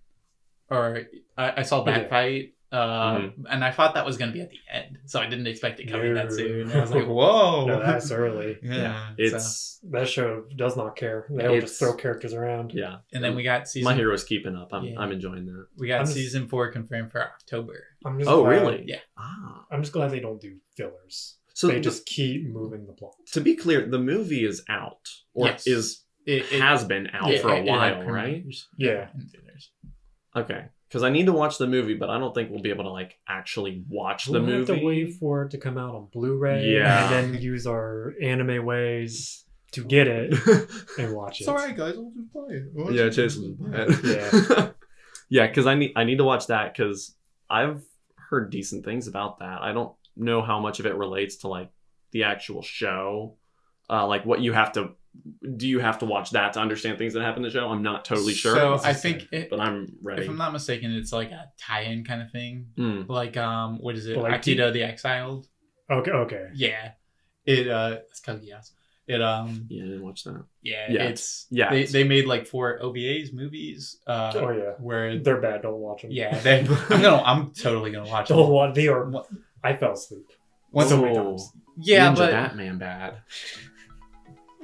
S1: or I saw that
S2: Yeah.
S1: fight,
S3: Mhm.
S1: and I thought that was going to be at the end, so I didn't expect it coming that
S2: No.
S1: soon. I was like, "Whoa,
S2: No, that's early.
S1: yeah."
S3: It's
S2: That show does not care. They'll just
S3: It's-
S2: throw characters around.
S3: yeah.
S1: and then we got season.
S3: My hero's keeping up.
S1: Yeah.
S3: I'm enjoying that.
S1: We got
S2: I'm just-
S1: season 4 confirmed for October.
S2: I'm just
S3: Oh,
S2: glad,
S3: really?
S1: Yeah.
S3: Ah.
S2: I'm just glad they don't do fillers.
S3: So
S2: they just keep moving the plot.
S3: to be clear, the movie is out or
S1: Yes.
S3: has been out for a while, right?
S2: Yeah.
S3: Okay, because I need to watch the movie, but I don't think we'll be able to like actually watch the
S2: We'll
S3: movie.
S2: have to wait for it to come out on Blu-ray,
S3: Yeah.
S2: and then use our anime ways to get it and watch it.
S1: It's alright, guys. I'll just play it.
S3: Yeah, Chase was bad. Yeah, because I need to watch that because I've heard decent things about that. I don't know how much of it relates to like the actual show, like what you have to. Do you have to watch that to understand things that happen in the show? I'm not totally sure.
S1: So I think,
S3: but I'm ready.
S1: if I'm not mistaken, it's like a tie-in kind of thing.
S3: Mm.
S1: Like what is it?
S2: Like
S1: Akira the Exiled.
S2: Okay.
S1: Yeah. It's Kaguya's. It
S3: Yeah, I didn't watch that.
S1: Yeah,
S3: Yeah.
S1: it's
S3: Yeah.
S1: They made like 4 OVAs movies.
S2: Oh yeah.
S1: Where
S2: They're bad. Don't watch them.
S1: yeah, I'm totally gonna watch
S2: Don't
S1: them.
S2: watch. They are. I fell asleep.
S1: Once
S2: so many times.
S1: yeah,
S3: Ninja
S1: but
S3: Batman bad.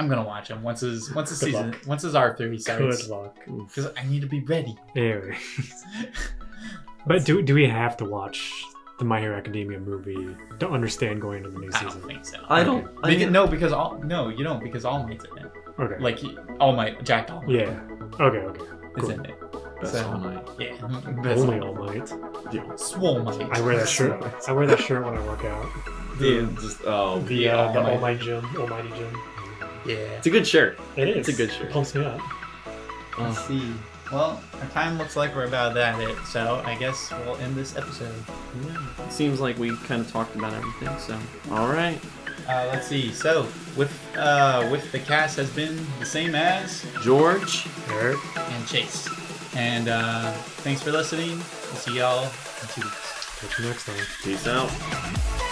S1: I'm gonna watch them once his
S2: Good
S1: season
S2: luck.
S1: once his R3 starts
S2: Good luck.
S1: because I need to be ready.
S2: Anyway. But do we have to watch the My Hero Academia movie to understand going into the new
S1: I
S2: season?
S1: don't think so.
S3: I don't. I
S1: Because,
S3: mean,
S1: no, because you don't because All Might's in it.
S2: Okay.
S1: Like All Might, Jack All Might
S2: Yeah. Okay.
S1: is
S2: Cool.
S1: in it.
S3: Best
S1: So-
S3: All Might.
S1: Yeah,
S2: Only All Might.
S1: Swole Might.
S2: I wear that shirt. I wear that shirt when I work out.
S3: Dude, just
S2: The
S1: Almighty.
S2: Almighty Gym. Almighty Gym.
S1: Yeah.
S3: it's a good shirt.
S2: It is.
S3: It's a good shirt.
S2: It pumps me up.
S1: Let's see. Well, our time looks like we're about at it, so I guess we'll end this episode.
S3: Yeah, it seems like we kind of talked about everything. So, all right.
S1: Let's see. So with the cast has been the same as
S3: George.
S2: Eric.
S1: and Chase. And thanks for listening. We'll see y'all in 2 weeks.
S2: Catch you next time.
S3: Peace out.